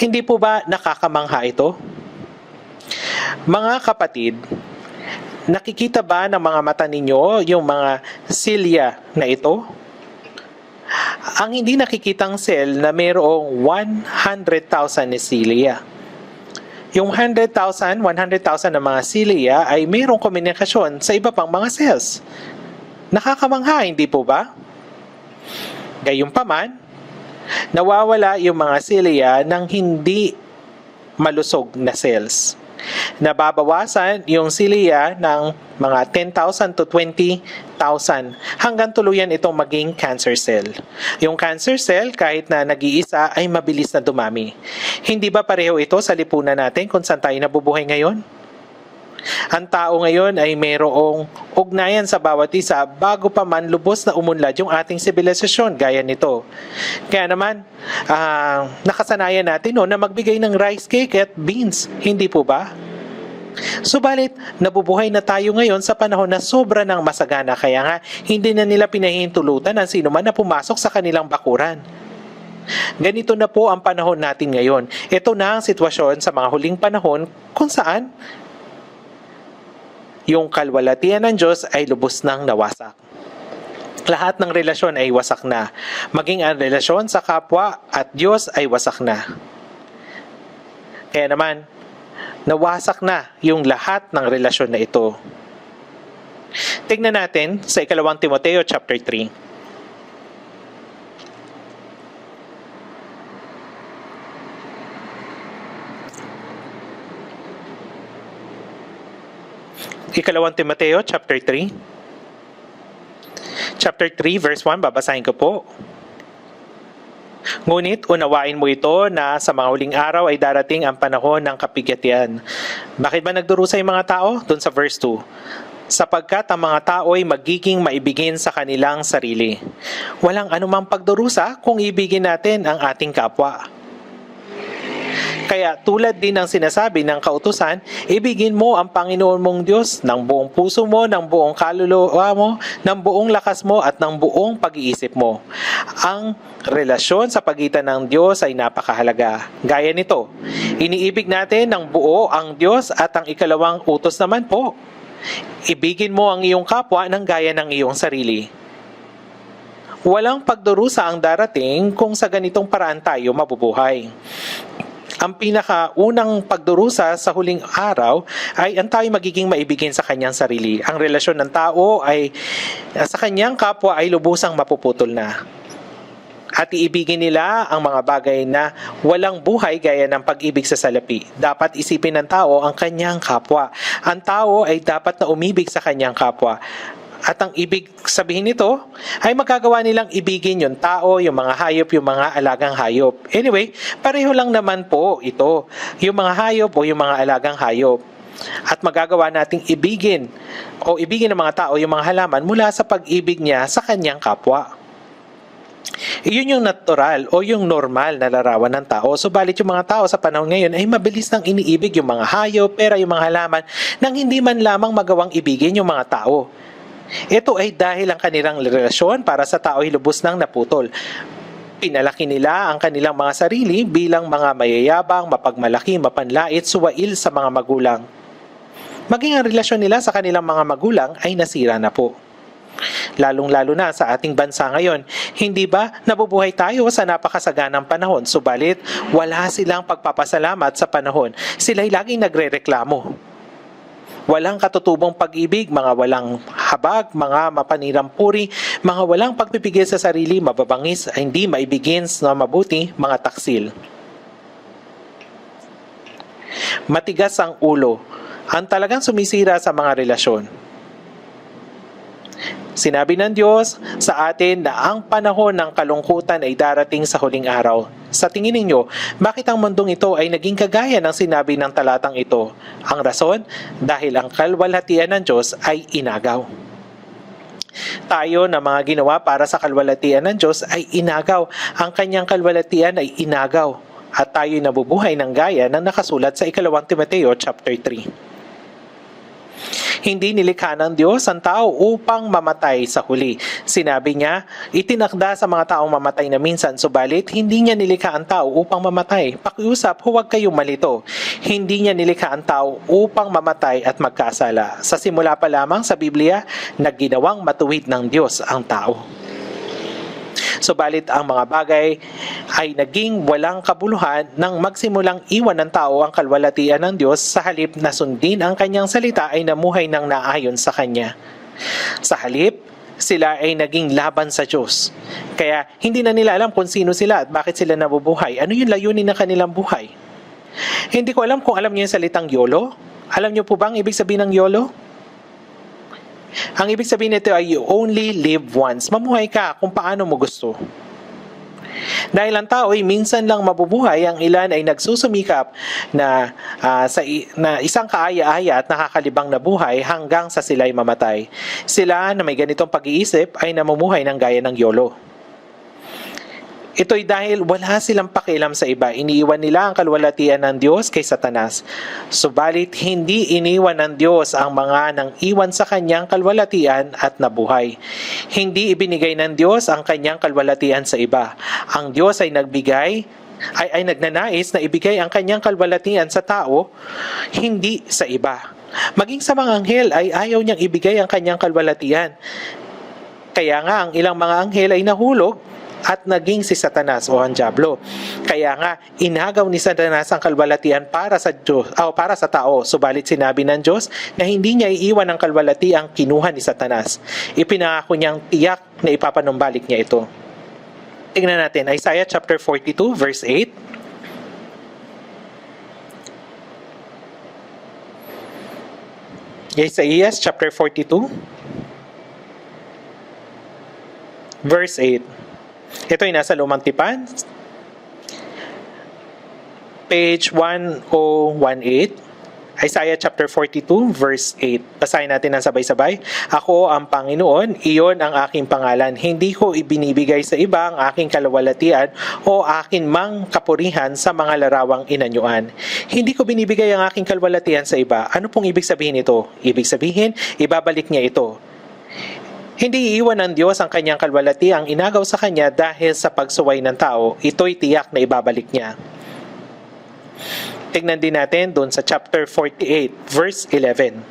Hindi po ba nakakamangha ito? Mga kapatid, nakikita ba ng mga mata ninyo yung mga cilia na ito? Ang hindi nakikitang cell na mayroong 100,000 na cilia. Yung 100,000 na mga cilia ay mayroong komunikasyon sa iba pang mga cells. Nakakamangha, hindi po ba? Gayunpaman, nawawala yung mga cilia ng hindi malusog na cells. Nababawasan yung cilia ng mga 10,000 to 20,000 hanggang tuluyan itong maging cancer cell. Yung cancer cell, kahit na nag-iisa, ay mabilis na dumami. Hindi ba pareho ito sa lipunan natin kung saan tayo nabubuhay ngayon? Ang tao ngayon ay mayroong ugnayan sa bawat isa bago pa man lubos na umunlad yung ating sibilisasyon gaya nito. Kaya naman, nakasanayan natin na magbigay ng rice cake at beans. Hindi po ba? Subalit, nabubuhay na tayo ngayon sa panahon na sobra ng masagana kaya nga hindi na nila pinahihintulutan ang sino man na pumasok sa kanilang bakuran. Ganito na po ang panahon natin ngayon. Ito na ang sitwasyon sa mga huling panahon kung saan yung kalwalatian ng Diyos ay lubos nang nawasak. Lahat ng relasyon ay wasak na. Maging ang relasyon sa kapwa at Diyos ay wasak na. Kaya naman, nawasak na yung lahat ng relasyon na ito. Tingnan natin sa 2 Timoteo chapter 3. Ikalawang Timoteo, chapter 3. Chapter 3, verse 1, babasahin ko po. Ngunit unawain mo ito na sa mga huling araw ay darating ang panahon ng kapigatian. Bakit ba nagdurusa yung mga tao? Doon sa verse 2. Sapagkat ang mga tao ay magiging maibigin sa kanilang sarili. Walang anumang pagdurusa kung ibigin natin ang ating kapwa. Kaya tulad din ng sinasabi ng kautusan, ibigin mo ang Panginoon mong Diyos ng buong puso mo, ng buong kaluluwa mo, ng buong lakas mo at ng buong pag-iisip mo. Ang relasyon sa pagitan ng Diyos ay napakahalaga. Gaya nito, iniibig natin ng buo ang Diyos at ang ikalawang utos naman po, ibigin mo ang iyong kapwa ng gaya ng iyong sarili. Walang pagdurusa ang darating kung sa ganitong paraan tayo mabubuhay. Ang pinakaunang pagdurusa sa huling araw ay ang tayo magiging maibigin sa kanyang sarili. Ang relasyon ng tao ay sa kanyang kapwa ay lubusang mapuputol na. At iibigin nila ang mga bagay na walang buhay gaya ng pag-ibig sa salapi. Dapat isipin ng tao ang kanyang kapwa. Ang tao ay dapat na umibig sa kanyang kapwa. At ang ibig sabihin nito ay magagawa nilang ibigin yung tao, yung mga hayop, yung mga alagang hayop. Anyway, pareho lang naman po ito, yung mga hayop o yung mga alagang hayop. At magagawa nating ibigin o ibigin ng mga tao yung mga halaman mula sa pag-ibig niya sa kanyang kapwa. Iyon yung natural o yung normal na larawan ng tao. Subalit yung mga tao sa panahon ngayon ay mabilis nang iniibig yung mga hayop, pera, yung mga halaman nang hindi man lamang magawang ibigin yung mga tao. Ito ay dahil ang kanilang relasyon para sa tao ay lubos nang naputol. Pinalaki nila ang kanilang mga sarili bilang mga mayayabang, mapagmalaki, mapanlait, suwail sa mga magulang. Maging ang relasyon nila sa kanilang mga magulang ay nasira na po. Lalong-lalo na sa ating bansa ngayon, hindi ba nabubuhay tayo sa napakasaganang panahon, subalit wala silang pagpapasalamat sa panahon. Sila'y laging nagre-reklamo. walang katutubong pag-ibig, mga walang habag, mga mapanirampuri, mga walang pagpipigil sa sarili, mababangis, hindi maibigin na mabuti, mga taksil. Matigas ang ulo, ang talagang sumisira sa mga relasyon. Sinabi ng Diyos sa atin na ang panahon ng kalungkutan ay darating sa huling araw. Sa tingin ninyo, bakit ang mundong ito ay naging kagaya ng sinabi ng talatang ito? Ang rason, dahil ang kalwalhatian ng Diyos ay inagaw. Tayo na mga ginawa para sa kalwalhatian ng Diyos ay inagaw. Ang kanyang kalwalhatian ay inagaw. At tayo'y nabubuhay ng gaya ng nakasulat sa 2 Timoteo chapter 3. Hindi nilikha ng Diyos ang tao upang mamatay sa huli. Sinabi niya, itinakda sa mga taong mamatay na minsan, subalit hindi niya nilikha ang tao upang mamatay. Pakiusap, huwag kayong malito. Hindi niya nilikha ang tao upang mamatay at magkasala. Sa simula pa lamang sa Biblia, nagginawang matuwid ng Diyos ang tao. Subalit ang mga bagay ay naging walang kabuluhan nang magsimulang iwan ng tao ang kalwalhatian ng Diyos sa halip na sundin ang kanyang salita ay namuhay ng naayon sa kanya. Sa halip, sila ay naging laban sa Diyos. Kaya hindi na nila alam kung sino sila at bakit sila nabubuhay. Ano yung layunin ng kanilang buhay? Hindi ko alam kung alam niyo yung salitang YOLO. Alam niyo po ba ang ibig sabihin ng YOLO? Ang ibig sabihin nito ay you only live once. Mamuhay ka kung paano mo gusto. Dahil ang tao ay minsan lang mabubuhay, ang ilan ay nagsusumikap na isang kaaya-aya at nakakalibang na buhay hanggang sa sila'y mamatay. Sila na may ganitong pag-iisip ay namumuhay ng gaya ng YOLO. Ito'y dahil wala silang pakialam sa iba. Iniiwan nila ang kalwalhatian ng Diyos kay Satanas. Subalit hindi iniwan ng Diyos ang mga nang iwan sa kanyang kalwalhatian at nabuhay. Hindi ibinigay ng Diyos ang kanyang kalwalhatian sa iba. Ang Diyos ay nagnanais na ibigay ang kanyang kalwalhatian sa tao, hindi sa iba. Maging sa mga anghel ay ayaw niyang ibigay ang kanyang kalwalhatian. Kaya nga ang ilang mga anghel ay nahulog at naging si Satanas o ang Diablo. Kaya nga, inagaw ni Satanas ang kalwalhatian para sa Diyos, para sa tao. Subalit sinabi ng Diyos na hindi niya iiwan ang kalwalhatiang kinuha ni Satanas. Ipinangako niyang tiyak na ipapanumbalik niya ito. Tingnan natin, Isaiah chapter 42 verse 8. Isaiah chapter 42 verse 8. Ito ay nasa Lumang Tipan, page 1018, Isaiah chapter 42, verse 8. Basahin natin ng sabay-sabay. Ako ang Panginoon, iyon ang aking pangalan. Hindi ko ibinibigay sa iba ang aking kalwalhatian o akin mang kapurihan sa mga larawang inanyuan. Hindi ko binibigay ang aking kalwalhatian sa iba. Ano pong ibig sabihin ito? Ibig sabihin, ibabalik niya ito. Hindi iiwan ng Diyos ang kanyang kalwalhati ang inagaw sa kanya dahil sa pagsuway ng tao. Ito'y tiyak na ibabalik niya. Tignan din natin doon sa chapter 48, verse 11.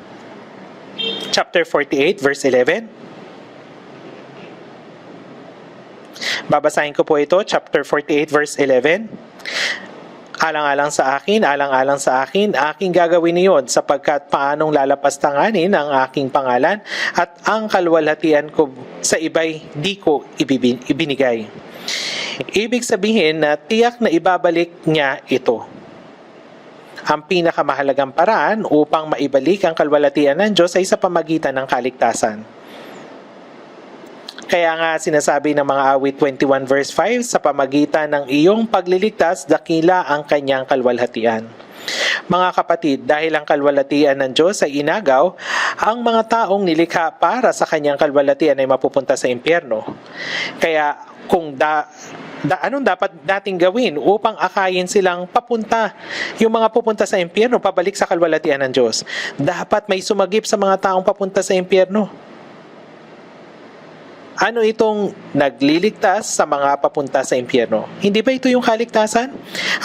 Chapter 48, verse 11. Babasahin ko po ito, chapter 48, verse 11. Alang-alang sa akin, aking gagawin niyon sapagkat paanong lalapastanganin ang aking pangalan at ang kalwalhatian ko sa iba'y di ko ibinigay. Ibig sabihin na tiyak na ibabalik niya ito. Ang pinakamahalagang paraan upang maibalik ang kalwalhatian ng Diyos ay sa pamagitan ng kaligtasan. Kaya nga sinasabi ng mga awit 21 verse 5, sa pamagitan ng iyong pagliligtas, dakila ang kanyang kalwalhatian. Mga kapatid, dahil ang kalwalhatian ng Diyos ay inagaw, ang mga taong nilikha para sa kanyang kalwalhatian ay mapupunta sa impyerno. Kaya kung anong dapat nating gawin upang akayin silang papunta, yung mga pupunta sa impyerno, pabalik sa kalwalhatian ng Diyos? Dapat may sumagip sa mga taong papunta sa impyerno. Ano itong nagliligtas sa mga papunta sa impyerno? Hindi ba ito yung kaligtasan?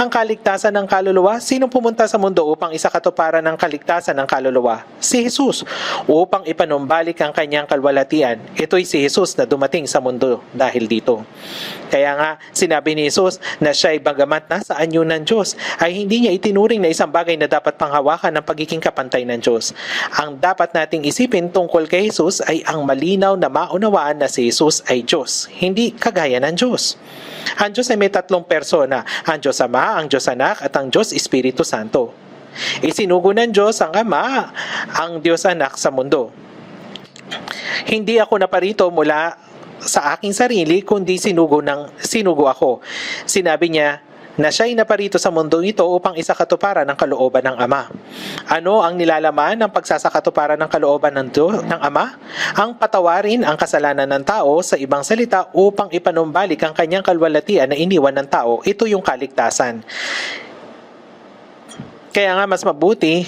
Ang kaligtasan ng kaluluwa, sinong pumunta sa mundo upang isakatuparan ng kaligtasan ng kaluluwa? Si Jesus, upang ipanumbalik ang kanyang kalwalatian. Ito'y si Jesus na dumating sa mundo dahil dito. Kaya nga, sinabi ni Jesus na siya'y bagamat nasa anyo ng Diyos, ay hindi niya itinuring na isang bagay na dapat panghawakan ng pagiging kapantay ng Diyos. Ang dapat nating isipin tungkol kay Jesus ay ang malinaw na maunawaan na si Jesus ay Diyos, hindi kagaya ng Diyos. Ang Diyos ay may tatlong persona, ang Diyos Ama, ang Diyos Anak, at ang Diyos Espiritu Santo. Isinugo ng Diyos ang Ama, ang Diyos Anak sa mundo. Hindi ako naparito mula sa aking sarili, kundi sinugo ako. Sinabi niya na siya'y naparito sa mundong ito upang isakatuparan ng kalooban ng Ama. Ano ang nilalaman ng pagsasakatuparan ng kalooban ng Ama? Ang patawarin ang kasalanan ng tao, sa ibang salita, upang ipanumbalik ang kanyang kalwalatian na iniwan ng tao. Ito yung kaligtasan. Kaya nga mas mabuti,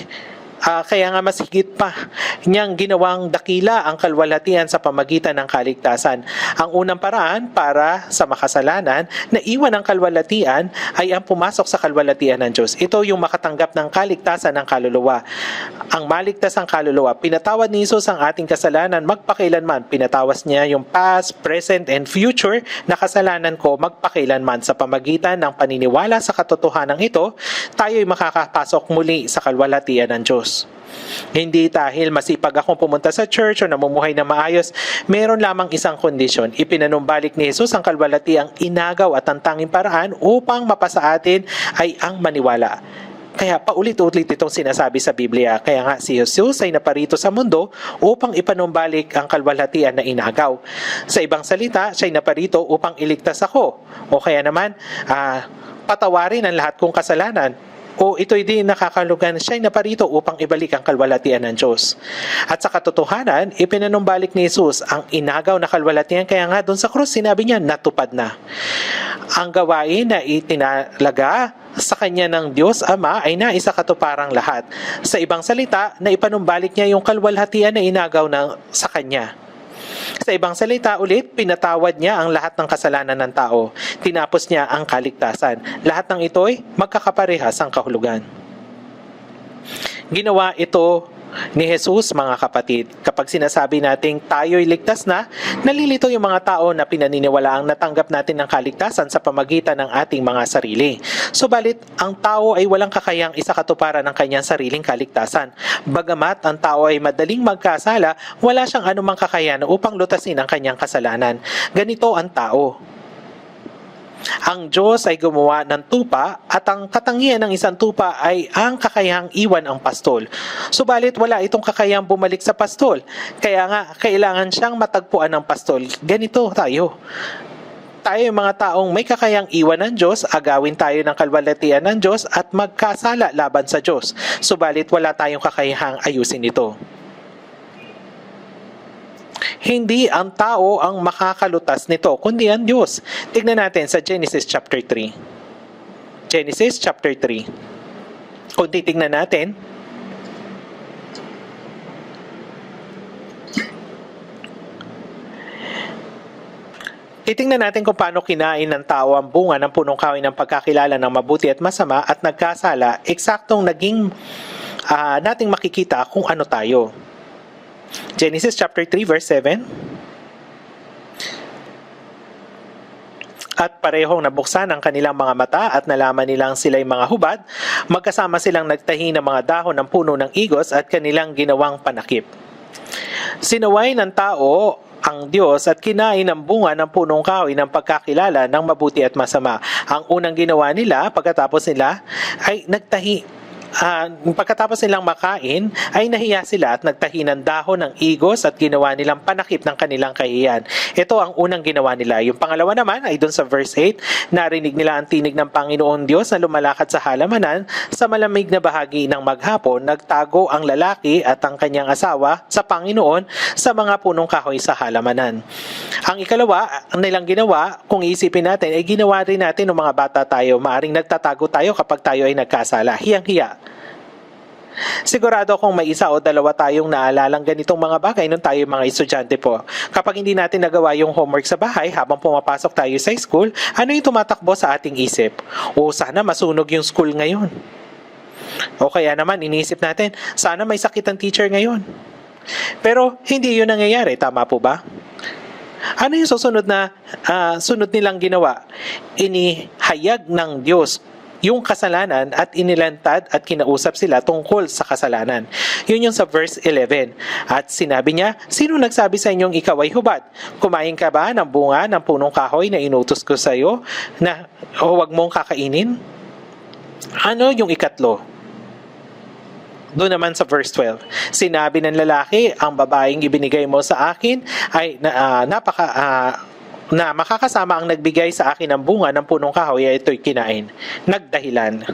kaya nga mas higit pa niyang ginawang dakila ang kalwalatian sa pamagitan ng kaligtasan. Ang unang paraan para sa makasalanan na iwan ang kalwalatian ay ang pumasok sa kalwalatian ng Diyos. Ito yung makatanggap ng kaligtasan ng kaluluwa. Ang maligtas ang kaluluwa. Pinatawad ni Jesus ang ating kasalanan magpakailanman. Pinatawas niya yung past, present, and future na kasalanan ko magpakailanman. Sa pamagitan ng paniniwala sa katotohanan ito, tayo'y makakapasok muli sa kalwalatian ng Diyos. Hindi dahil masipag akong pumunta sa church o namumuhay na maayos, meron lamang isang kondisyon. Ipinanumbalik ni Jesus ang kalwalatiang inagaw at ang tanging paraan upang mapasa atin ay ang maniwala. Kaya paulit-ulit itong sinasabi sa Biblia. Kaya nga si Jesus ay naparito sa mundo upang ipanumbalik ang kalwalatian na inagaw. Sa ibang salita, siya'y naparito upang iligtas ako. O kaya naman, patawarin ang lahat kong kasalanan. O ito'y di nakakalugan, siya'y naparito upang ibalik ang kalwalatian ng Diyos. At sa katotohanan, ipinanumbalik ni Jesus ang inagaw na kalwalatian, kaya nga doon sa krus sinabi niya, natupad na. Ang gawain na itinalaga sa kanya ng Diyos Ama ay naisakatuparang lahat. Sa ibang salita, na ipanumbalik niya yung kalwalhatian na inagaw sa kanya. Sa ibang salita ulit, pinatawad niya ang lahat ng kasalanan ng tao. Tinapos niya ang kaligtasan. Lahat ng ito'y magkakaparehas ang kahulugan. Ginawa ito ni Jesus, mga kapatid. Kapag sinasabi nating tayo'y ligtas na, nalilito yung mga tao na pinaniniwalaang natanggap natin ng kaligtasan sa pamagitan ng ating mga sarili. Subalit, ang tao ay walang kakayang isakatuparan ng kanyang sariling kaligtasan. Bagamat ang tao ay madaling magkasala, wala siyang anumang kakayahan upang lutasin ang kanyang kasalanan. Ganito ang tao. Ang Diyos ay gumawa ng tupa at ang katangian ng isang tupa ay ang kakayahang iwan ang pastol. Subalit wala itong kakayahang bumalik sa pastol. Kaya nga, kailangan siyang matagpuan ng pastol. Ganito tayo. Tayo yung mga taong may kakayang iwan ng Diyos, agawin tayo ng kalwalatian ng Diyos at magkasala laban sa Diyos. Subalit wala tayong kakayahang ayusin ito. Hindi ang tao ang makakalutas nito, kundi ang Diyos. Tignan natin sa Genesis chapter 3. Genesis chapter 3. Kung titignan natin, titingnan natin kung paano kinain ng tao ang bunga ng punong kahoy ng pagkakilala ng mabuti at masama at nagkasala, eksaktong naging nating makikita kung ano tayo. Genesis chapter 3 verse 7. At parehong nabuksan ang kanilang mga mata at nalaman nilang sila'y mga hubad, magkasama silang nagtahi ng mga dahon ng puno ng igos at kanilang ginawang panakip. Sinaway ng tao ang Diyos at kinain ang bunga ng punong kahoy ng pagkakilala ng mabuti at masama. Ang unang ginawa nila pagkatapos nila ay pagkatapos nilang makain, ay nahiya sila at nagtahi ng dahon ng igos at ginawa nilang panakip ng kanilang kahiyan. Ito ang unang ginawa nila. Yung pangalawa naman ay doon sa verse 8, narinig nila ang tinig ng Panginoon Diyos na lumalakad sa halamanan. Sa malamig na bahagi ng maghapon, nagtago ang lalaki at ang kanyang asawa sa Panginoon sa mga punong kahoy sa halamanan. Ang ikalawa, ang nilang ginawa, kung iisipin natin, ay ginawa rin natin ng mga bata tayo. Maaring nagtatago tayo kapag tayo ay nagkasala. Hiyang-hiya. Sigurado kung may isa o dalawa tayong naalalang ganitong mga bagay nung tayo mga estudyante po. Kapag hindi natin nagawa yung homework sa bahay habang pumapasok tayo sa school, ano yung tumatakbo sa ating isip? O sana masunog yung school ngayon. O kaya naman iniisip natin, sana may sakit ang teacher ngayon. Pero hindi yun nangyayari, tama po ba? Ano yung susunod na sunod nilang ginawa? Inihayag ng Diyos yung kasalanan at inilantad at kinausap sila tungkol sa kasalanan. Yun yung sa verse 11. At sinabi niya, sino nagsabi sa inyong ikaw ay hubad? Kumain ka ba ng bunga ng punong kahoy na inutos ko sa iyo na huwag mong kakainin? Ano yung ikatlo? Doon naman sa verse 12, sinabi ng lalaki, ang babaeng ibinigay mo sa akin ay na makakasama ang nagbigay sa akin ng bunga ng punong kahoy ay ito'y kinain. Nagdahilan.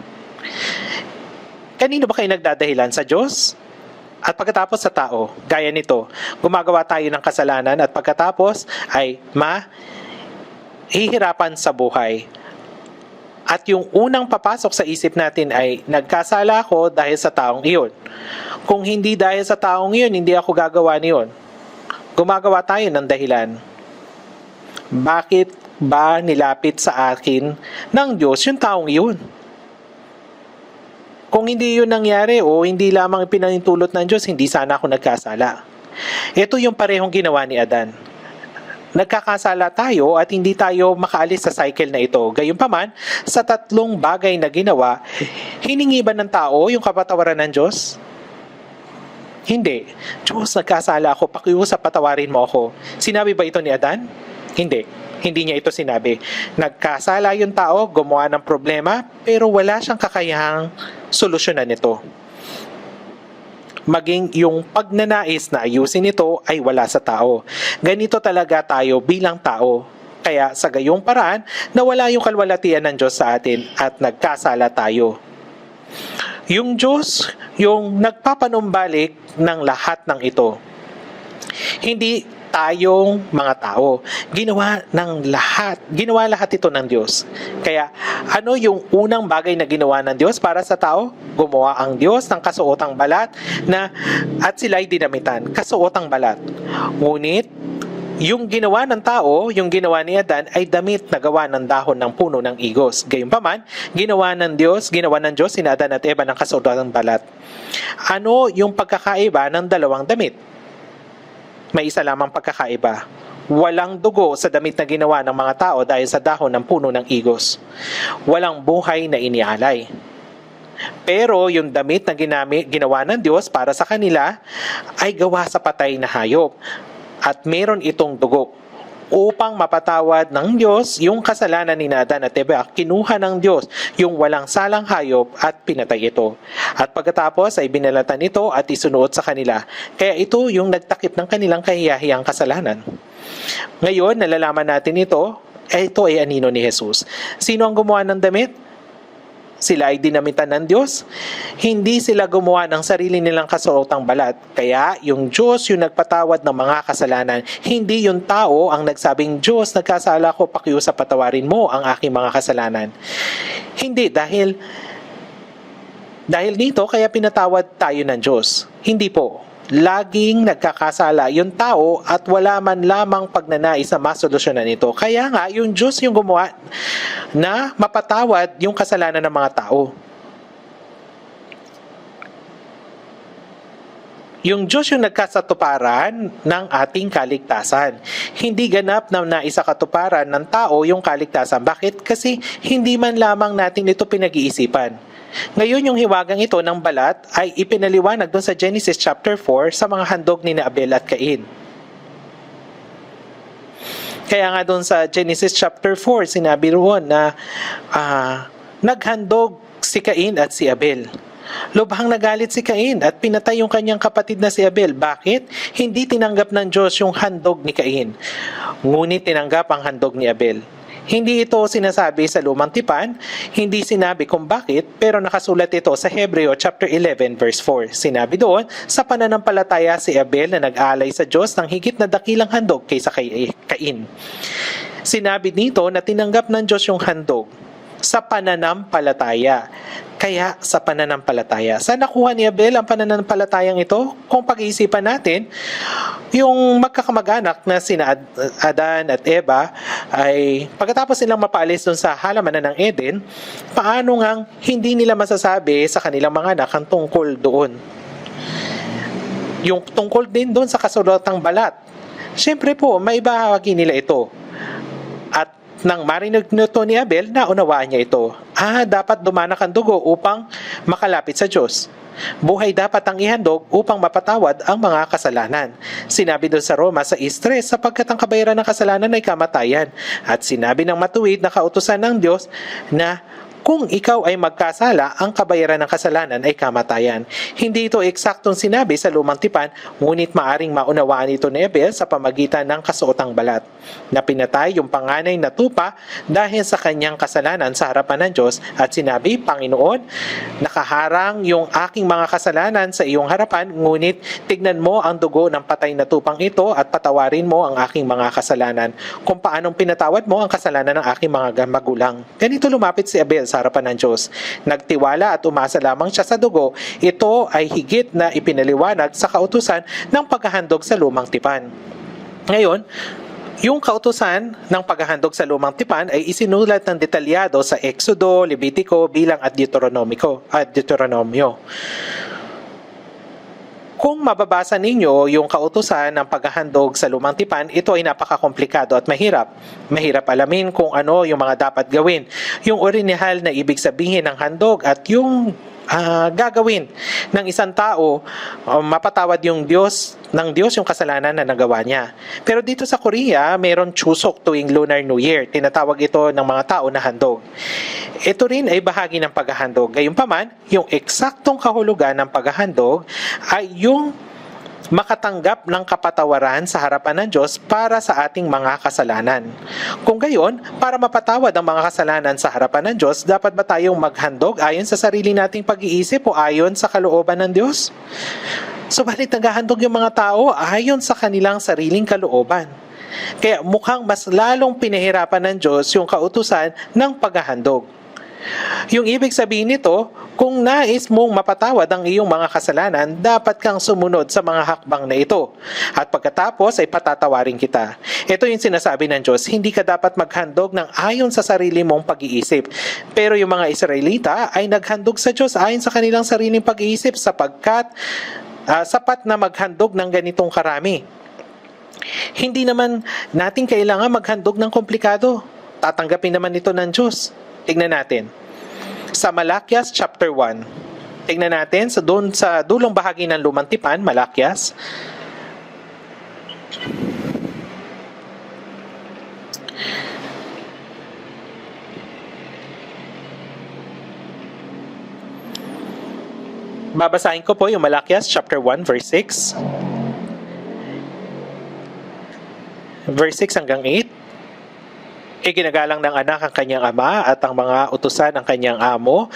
Kanino ba kayo nagdadahilan? Sa Diyos? At pagkatapos sa tao, gaya nito, gumagawa tayo ng kasalanan at pagkatapos ay mahihirapan sa buhay. At yung unang papasok sa isip natin ay nagkasala ako dahil sa taong iyon. Kung hindi dahil sa taong iyon, hindi ako gagawa niyon. Gumagawa tayo ng dahilan. Bakit ba nilapit sa akin ng Diyos yung taong iyon? Kung hindi yun nangyari o hindi lamang pinahintulot ng Diyos, hindi sana ako nagkasala. Ito yung parehong ginawa ni Adan. Nagkakasala tayo at hindi tayo makaalis sa cycle na ito. Gayunpaman, sa tatlong bagay na ginawa, hiningi ba ng tao yung kapatawaran ng Diyos? Hindi. Diyos, nagkasala ako, pakiusap, patawarin mo ako. Sinabi ba ito ni Adan? Hindi. Hindi niya ito sinabi. Nagkasala yung tao, gumawa ng problema, pero wala siyang kakayahang solusyonan ito. Maging yung pagnanais na ayusin ito ay wala sa tao. Ganito talaga tayo bilang tao. Kaya sa gayong paraan, nawala yung kalwalatian ng Diyos sa atin at nagkasala tayo. Yung Diyos, yung nagpapanumbalik ng lahat ng ito. Hindi tayong mga tao. Ginawa lahat ito ng Diyos. Kaya ano yung unang bagay na ginawa ng Diyos para sa tao? Gumawa ang Diyos ng kasuotang balat at sila'y dinamitan. Kasuotang balat. Ngunit yung ginawa ng tao, yung ginawa ni Adan ay damit na gawa ng dahon ng puno ng igos. Gayunpaman, ginawa ng Diyos sina Adan at Eva ng kasuotang balat. Ano yung pagkakaiba ng dalawang damit? May isa lamang pagkakaiba. Walang dugo sa damit na ginawa ng mga tao dahil sa dahon ng puno ng igos. Walang buhay na inialay. Pero yung damit na ginawa ng Diyos para sa kanila ay gawa sa patay na hayop. At meron itong dugo. Upang mapatawad ng Diyos yung kasalanan ni Adan at Eva, kinuha ng Diyos yung walang salang hayop at pinatay ito. At pagkatapos ay binalatan ito at isunuot sa kanila. Kaya ito yung nagtakip ng kanilang kahiyahiyang kasalanan. Ngayon, nalalaman natin ito ay anino ni Jesus. Sino ang gumawa ng damit? Sila ay dinamitan ng Diyos. Hindi sila gumawa ng sarili nilang kasuotang balat. Kaya yung Diyos yung nagpatawad ng mga kasalanan. Hindi yung tao ang nagsabing, Diyos, nagkasala ko, pakiusap patawarin mo ang aking mga kasalanan. Hindi, dahil dito kaya pinatawad tayo ng Diyos. Hindi po. Laging nagkakasala yung tao at wala man lamang pagnanais na masolusyonan ito. Kaya nga, yung Diyos yung gumawa na mapatawad yung kasalanan ng mga tao. Yung Diyos yung nagkasatuparan ng ating kaligtasan. Hindi ganap na naisakatuparan ng tao yung kaligtasan. Bakit? Kasi hindi man lamang natin ito pinag-iisipan. Ngayon yung hiwagang ito ng balat ay ipinaliwanag doon sa Genesis chapter 4 sa mga handog ni Abel at Cain. Kaya nga doon sa Genesis chapter 4, sinabi roon na naghandog si Cain at si Abel. Lubhang nagalit si Cain at pinatay yung kanyang kapatid na si Abel. Bakit? Hindi tinanggap ng Diyos yung handog ni Cain. Ngunit tinanggap ang handog ni Abel. Hindi ito sinasabi sa Lumang Tipan, hindi sinabi kung bakit, pero nakasulat ito sa Hebreo chapter 11 verse 4. Sinabi doon, sa pananampalataya si Abel na nag-alay sa Diyos ng higit na dakilang handog kaysa kay Cain. Sinabi dito na tinanggap ng Diyos yung handog sa pananampalataya. Kaya sa pananampalataya. Saan nakuha ni Abel ang pananampalatayang ito? Kung pag-iisipan natin, yung magkakamag-anak na sina Adan at Eva ay pagkatapos nilang mapaalis dun sa halamanan ng Eden, paano ngang hindi nila masasabi sa kanilang mga anak ang tungkol doon? Yung tungkol din doon sa kasulatang balat. Siyempre po, may bahagi nila ito. At nang marinig nito ni Abel, naunawaan niya ito. Dapat dumanak ang dugo upang makalapit sa Diyos. Buhay dapat ang ihandog upang mapatawad ang mga kasalanan. Sinabi doon sa Roma sa 6:3, sapagkat ang kabayaran ng kasalanan ay kamatayan. At sinabi ng matuwid na kautusan ng Diyos na kung ikaw ay magkasala, ang kabayaran ng kasalanan ay kamatayan. Hindi ito eksaktong sinabi sa lumang tipan, ngunit maaring maunawaan ito ni Abel sa pamagitan ng kasuotang balat, na pinatay yung panganay na tupa dahil sa kanyang kasalanan sa harapan ng Diyos at sinabi, Panginoon, nakaharang yung aking mga kasalanan sa iyong harapan, ngunit tignan mo ang dugo ng patay na tupang ito at patawarin mo ang aking mga kasalanan, kung paanong pinatawad mo ang kasalanan ng aking mga magulang. Ganito lumapit si Abel sa harapan ng Diyos. Nagtiwala at umasa lamang siya sa dugo. Ito ay higit na ipinaliwanag sa kautusan ng paghahandog sa lumang tipan. Ngayon, yung kautusan ng paghahandog sa lumang tipan ay isinulat ng detalyado sa Exodo, Levitico, Bilang at Deuteronomyo. Kung mababasa ninyo yung kautusan ng paghahandog sa lumang tipan, ito ay napakakomplikado at mahirap. Mahirap alamin kung ano yung mga dapat gawin. Yung orihinal na ibig sabihin ng handog at yung gagawin ng isang tao, mapatawad yung Diyos yung kasalanan na nagawa niya. Pero dito sa Korea, mayroon Chuseok tuwing Lunar New Year. Tinatawag ito ng mga tao na handog. Ito rin ay bahagi ng paghahandog. Gayunpaman, yung eksaktong kahulugan ng paghahandog ay yung makatanggap ng kapatawaran sa harapan ng Diyos para sa ating mga kasalanan. Kung gayon, para mapatawad ang mga kasalanan sa harapan ng Diyos, dapat ba tayong maghandog ayon sa sarili nating pag-iisip o ayon sa kalooban ng Diyos? Subalit naghahandog yung mga tao ayon sa kanilang sariling kalooban. Kaya mukhang mas lalong pinahirapan ng Diyos yung kautusan ng paghahandog. Yung ibig sabihin nito, kung nais mong mapatawad ang iyong mga kasalanan, dapat kang sumunod sa mga hakbang na ito. At pagkatapos ay patatawarin kita. Ito yung sinasabi ng Diyos, hindi ka dapat maghandog ng ayon sa sarili mong pag-iisip. Pero yung mga Israelita ay naghandog sa Diyos ayon sa kanilang sariling pag-iisip sapagkat sapat na maghandog ng ganitong karami. Hindi naman natin kailangan maghandog ng komplikado. Tatanggapin naman ito ng Diyos. Tignan natin. Sa Malakias chapter 1. Tignan natin sa dulong bahagi ng lumang tipan, Malakias. Babasahin ko po yung Malakias chapter 1 verse 6. Verse 6 hanggang 8. Iginagalang ng anak ang kanyang ama at ang mga utusan ang kanyang amo.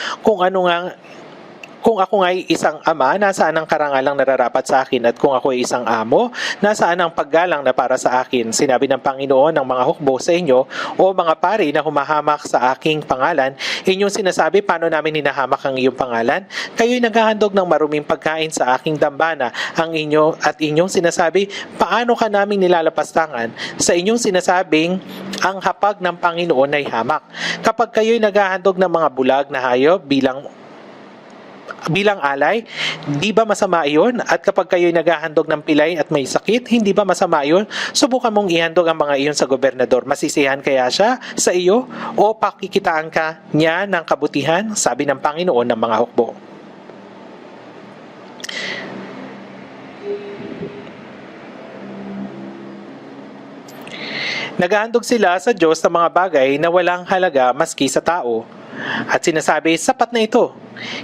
Kung ako nga'y isang ama, nasaan ang karangalang nararapat sa akin? At kung ako ay isang amo, nasaan ang paggalang na para sa akin? Sinabi ng Panginoon ng mga hukbo sa inyo, o mga pari na humahamak sa aking pangalan, inyong sinasabi, paano namin hinahamak ang iyong pangalan? Kayo'y naghahandog ng maruming pagkain sa aking dambana, inyong sinasabi, paano ka namin nilalapastangan? Sa inyong sinasabing, ang hapag ng Panginoon ay hamak. Kapag kayo'y naghahandog ng mga bulag na hayop bilang alay, di ba masama iyon? At kapag kayo'y naghahandog ng pilay at may sakit, hindi ba masama iyon? Subukan mong ihandog ang mga iyon sa gobernador. Masisihan kaya siya sa iyo? O pakikitaan ka niya ng kabutihan? Sabi ng Panginoon ng mga hukbo. Naghahandog sila sa Diyos ng mga bagay na walang halaga maski sa tao. At sinasabi, sapat na ito.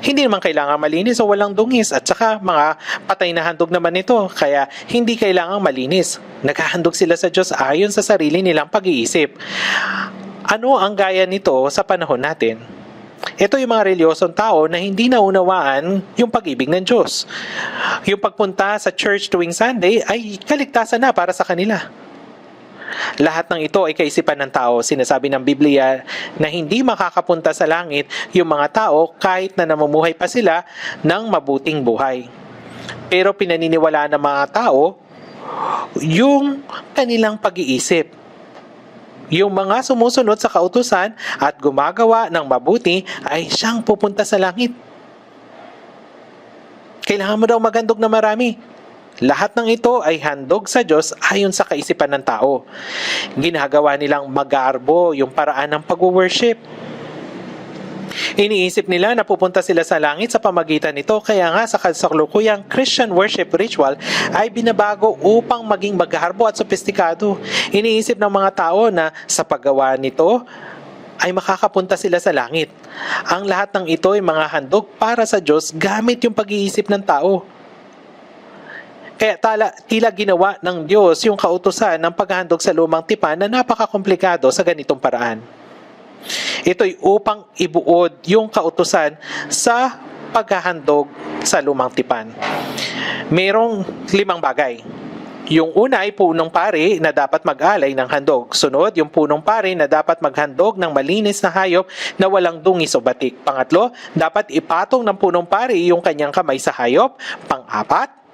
Hindi naman kailangan malinis o walang dungis at saka mga patay na handog naman ito, kaya hindi kailangang malinis. Naghahandog sila sa Diyos ayon sa sarili nilang pag-iisip. Ano ang gaya nito sa panahon natin? Ito yung mga reliyosong tao na hindi naunawaan yung pag-ibig ng Diyos. Yung pagpunta sa church tuwing Sunday ay kaligtasan na para sa kanila. Lahat ng ito ay kaisipan ng tao. Sinasabi ng Biblia na hindi makakapunta sa langit yung mga tao kahit na namumuhay pa sila ng mabuting buhay. Pero pinaniniwalaan ng mga tao yung kanilang pag-iisip. Yung mga sumusunod sa kautusan at gumagawa ng mabuti ay siyang pupunta sa langit. Kailangan mo daw maghandog na marami. Lahat ng ito ay handog sa Diyos ayon sa kaisipan ng tao. Ginagawa nilang magarbo yung paraan ng pag-worship. Iniisip nila na pupunta sila sa langit sa pamagitan nito, kaya nga sa kasalukuyang Christian worship ritual ay binabago upang maging magarbo at sophisticado. Iniisip ng mga tao na sa paggawa nito ay makakapunta sila sa langit. Ang lahat ng ito ay mga handog para sa Diyos gamit yung pag-iisip ng tao. Kaya tila ginawa ng Diyos yung kautusan ng paghahandog sa lumang tipan na napakakomplikado sa ganitong paraan. Ito'y upang ibuod yung kautusan sa paghahandog sa lumang tipan. Merong 5 bagay. Yung una ay punong pari na dapat mag-alay ng handog. Sunod, yung punong pari na dapat maghandog ng malinis na hayop na walang dungis o batik. Pangatlo, dapat ipatong ng punong pari yung kanyang kamay sa hayop. Pang-apat,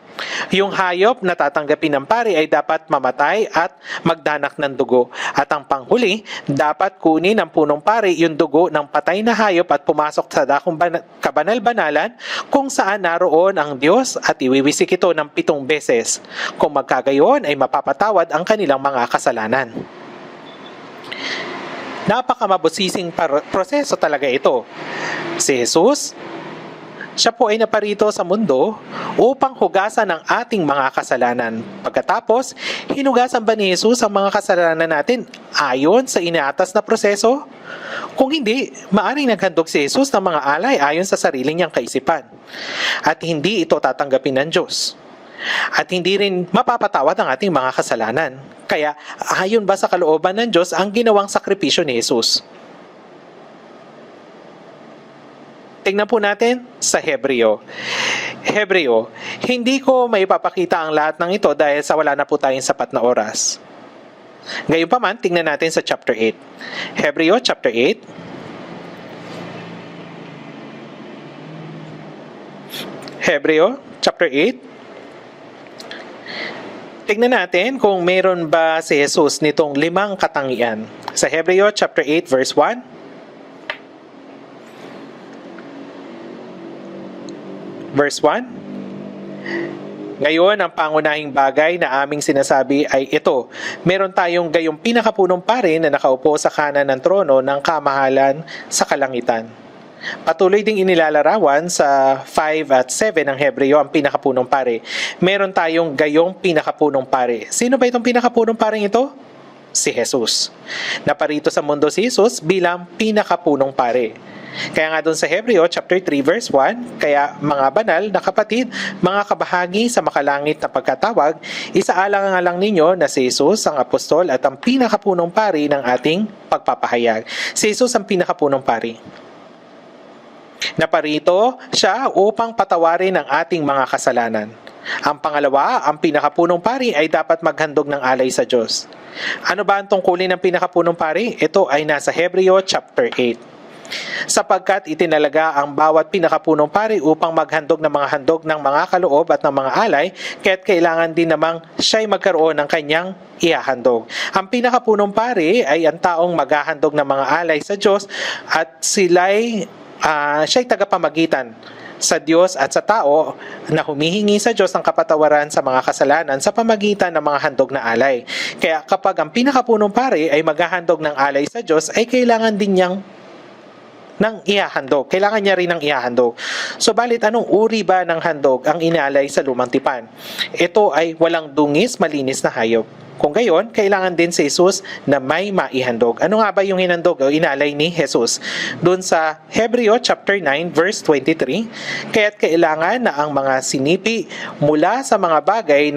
yung hayop na tatanggapin ng pari ay dapat mamatay at magdanak ng dugo. At ang panghuli, dapat kunin ng punong pari yung dugo ng patay na hayop at pumasok sa dakong kabanal-banalan kung saan naroon ang Diyos at iwiwisik ito ng 7 beses. Kung magkagayon ay mapapatawad ang kanilang mga kasalanan. Napakamabusising proseso talaga ito. Si Jesus, siya po ay naparito sa mundo upang hugasan ang ating mga kasalanan. Pagkatapos, hinugasan ba ni Jesus ang mga kasalanan natin ayon sa inaatas na proseso? Kung hindi, maaaring naghandog si Jesus ng mga alay ayon sa sarili niyang kaisipan. At hindi ito tatanggapin ng Diyos. At hindi rin mapapatawad ang ating mga kasalanan. Kaya ayon ba sa kalooban ng Diyos ang ginawang sakripisyo ni Jesus? Tingnan po natin sa Hebreo. Hebreo, hindi ko maipapakita ang lahat ng ito dahil sa wala na po tayong sapat na oras. Gayunpaman, tingnan natin sa chapter 8. Hebreo chapter 8. Hebreo chapter 8. Tingnan natin kung meron ba si Jesus nitong 5 katangian. Sa Hebreo chapter 8 verse 1. Verse 1. Ngayon, ang pangunahing bagay na aming sinasabi ay ito. Meron tayong gayong pinakapunong pari na nakaupo sa kanan ng trono ng kamahalan sa kalangitan. Patuloy ding inilalarawan sa 5 at 7 ng Hebreo ang pinakapunong pari. Meron tayong gayong pinakapunong pari. Sino ba itong pinakapunong paring ito? Si Jesus. Naparito sa mundo si Jesus bilang pinakapunong pari. Kaya nga doon sa Hebreo chapter 3 verse 1, kaya mga banal na kapatid, mga kabahagi sa makalangit na pagkatawag, isaalang-alang ninyo na si Jesus ang apostol at ang pinakapunong pari ng ating pagpapahayag. Si Jesus ang pinakapunong pari. Naparito siya upang patawarin ang ating mga kasalanan. Ang pangalawa, ang pinakapunong pari ay dapat maghandog ng alay sa Diyos. Ano ba ang tungkulin ng pinakapunong pari? Ito ay nasa Hebreo chapter 8. Sapagkat itinalaga ang bawat pinakapunong pari upang maghandog ng mga handog ng mga kaloob at ng mga alay, kaya't kailangan din namang siya'y magkaroon ng kanyang ihahandog. Ang pinakapunong pari ay ang taong maghahandog ng mga alay sa Diyos at siya'y tagapamagitan sa Diyos at sa tao na humihingi sa Diyos ng kapatawaran sa mga kasalanan sa pamagitan ng mga handog na alay. Kaya kapag ang pinakapunong pari ay maghahandog ng alay sa Diyos, ay kailangan din niyang ng ihahandog. Kailangan niya rin ng ihahandog. So, balit anong uri ba ng handog ang inalay sa lumang tipan? Ito ay walang dungis, malinis na hayop. Kung gayon, kailangan din si Jesus na may maihandog. Ano nga ba yung hinandog o inalay ni Jesus? Doon sa Hebreo chapter 9 verse 23, kaya't kailangan na ang mga sinipi mula sa mga bagay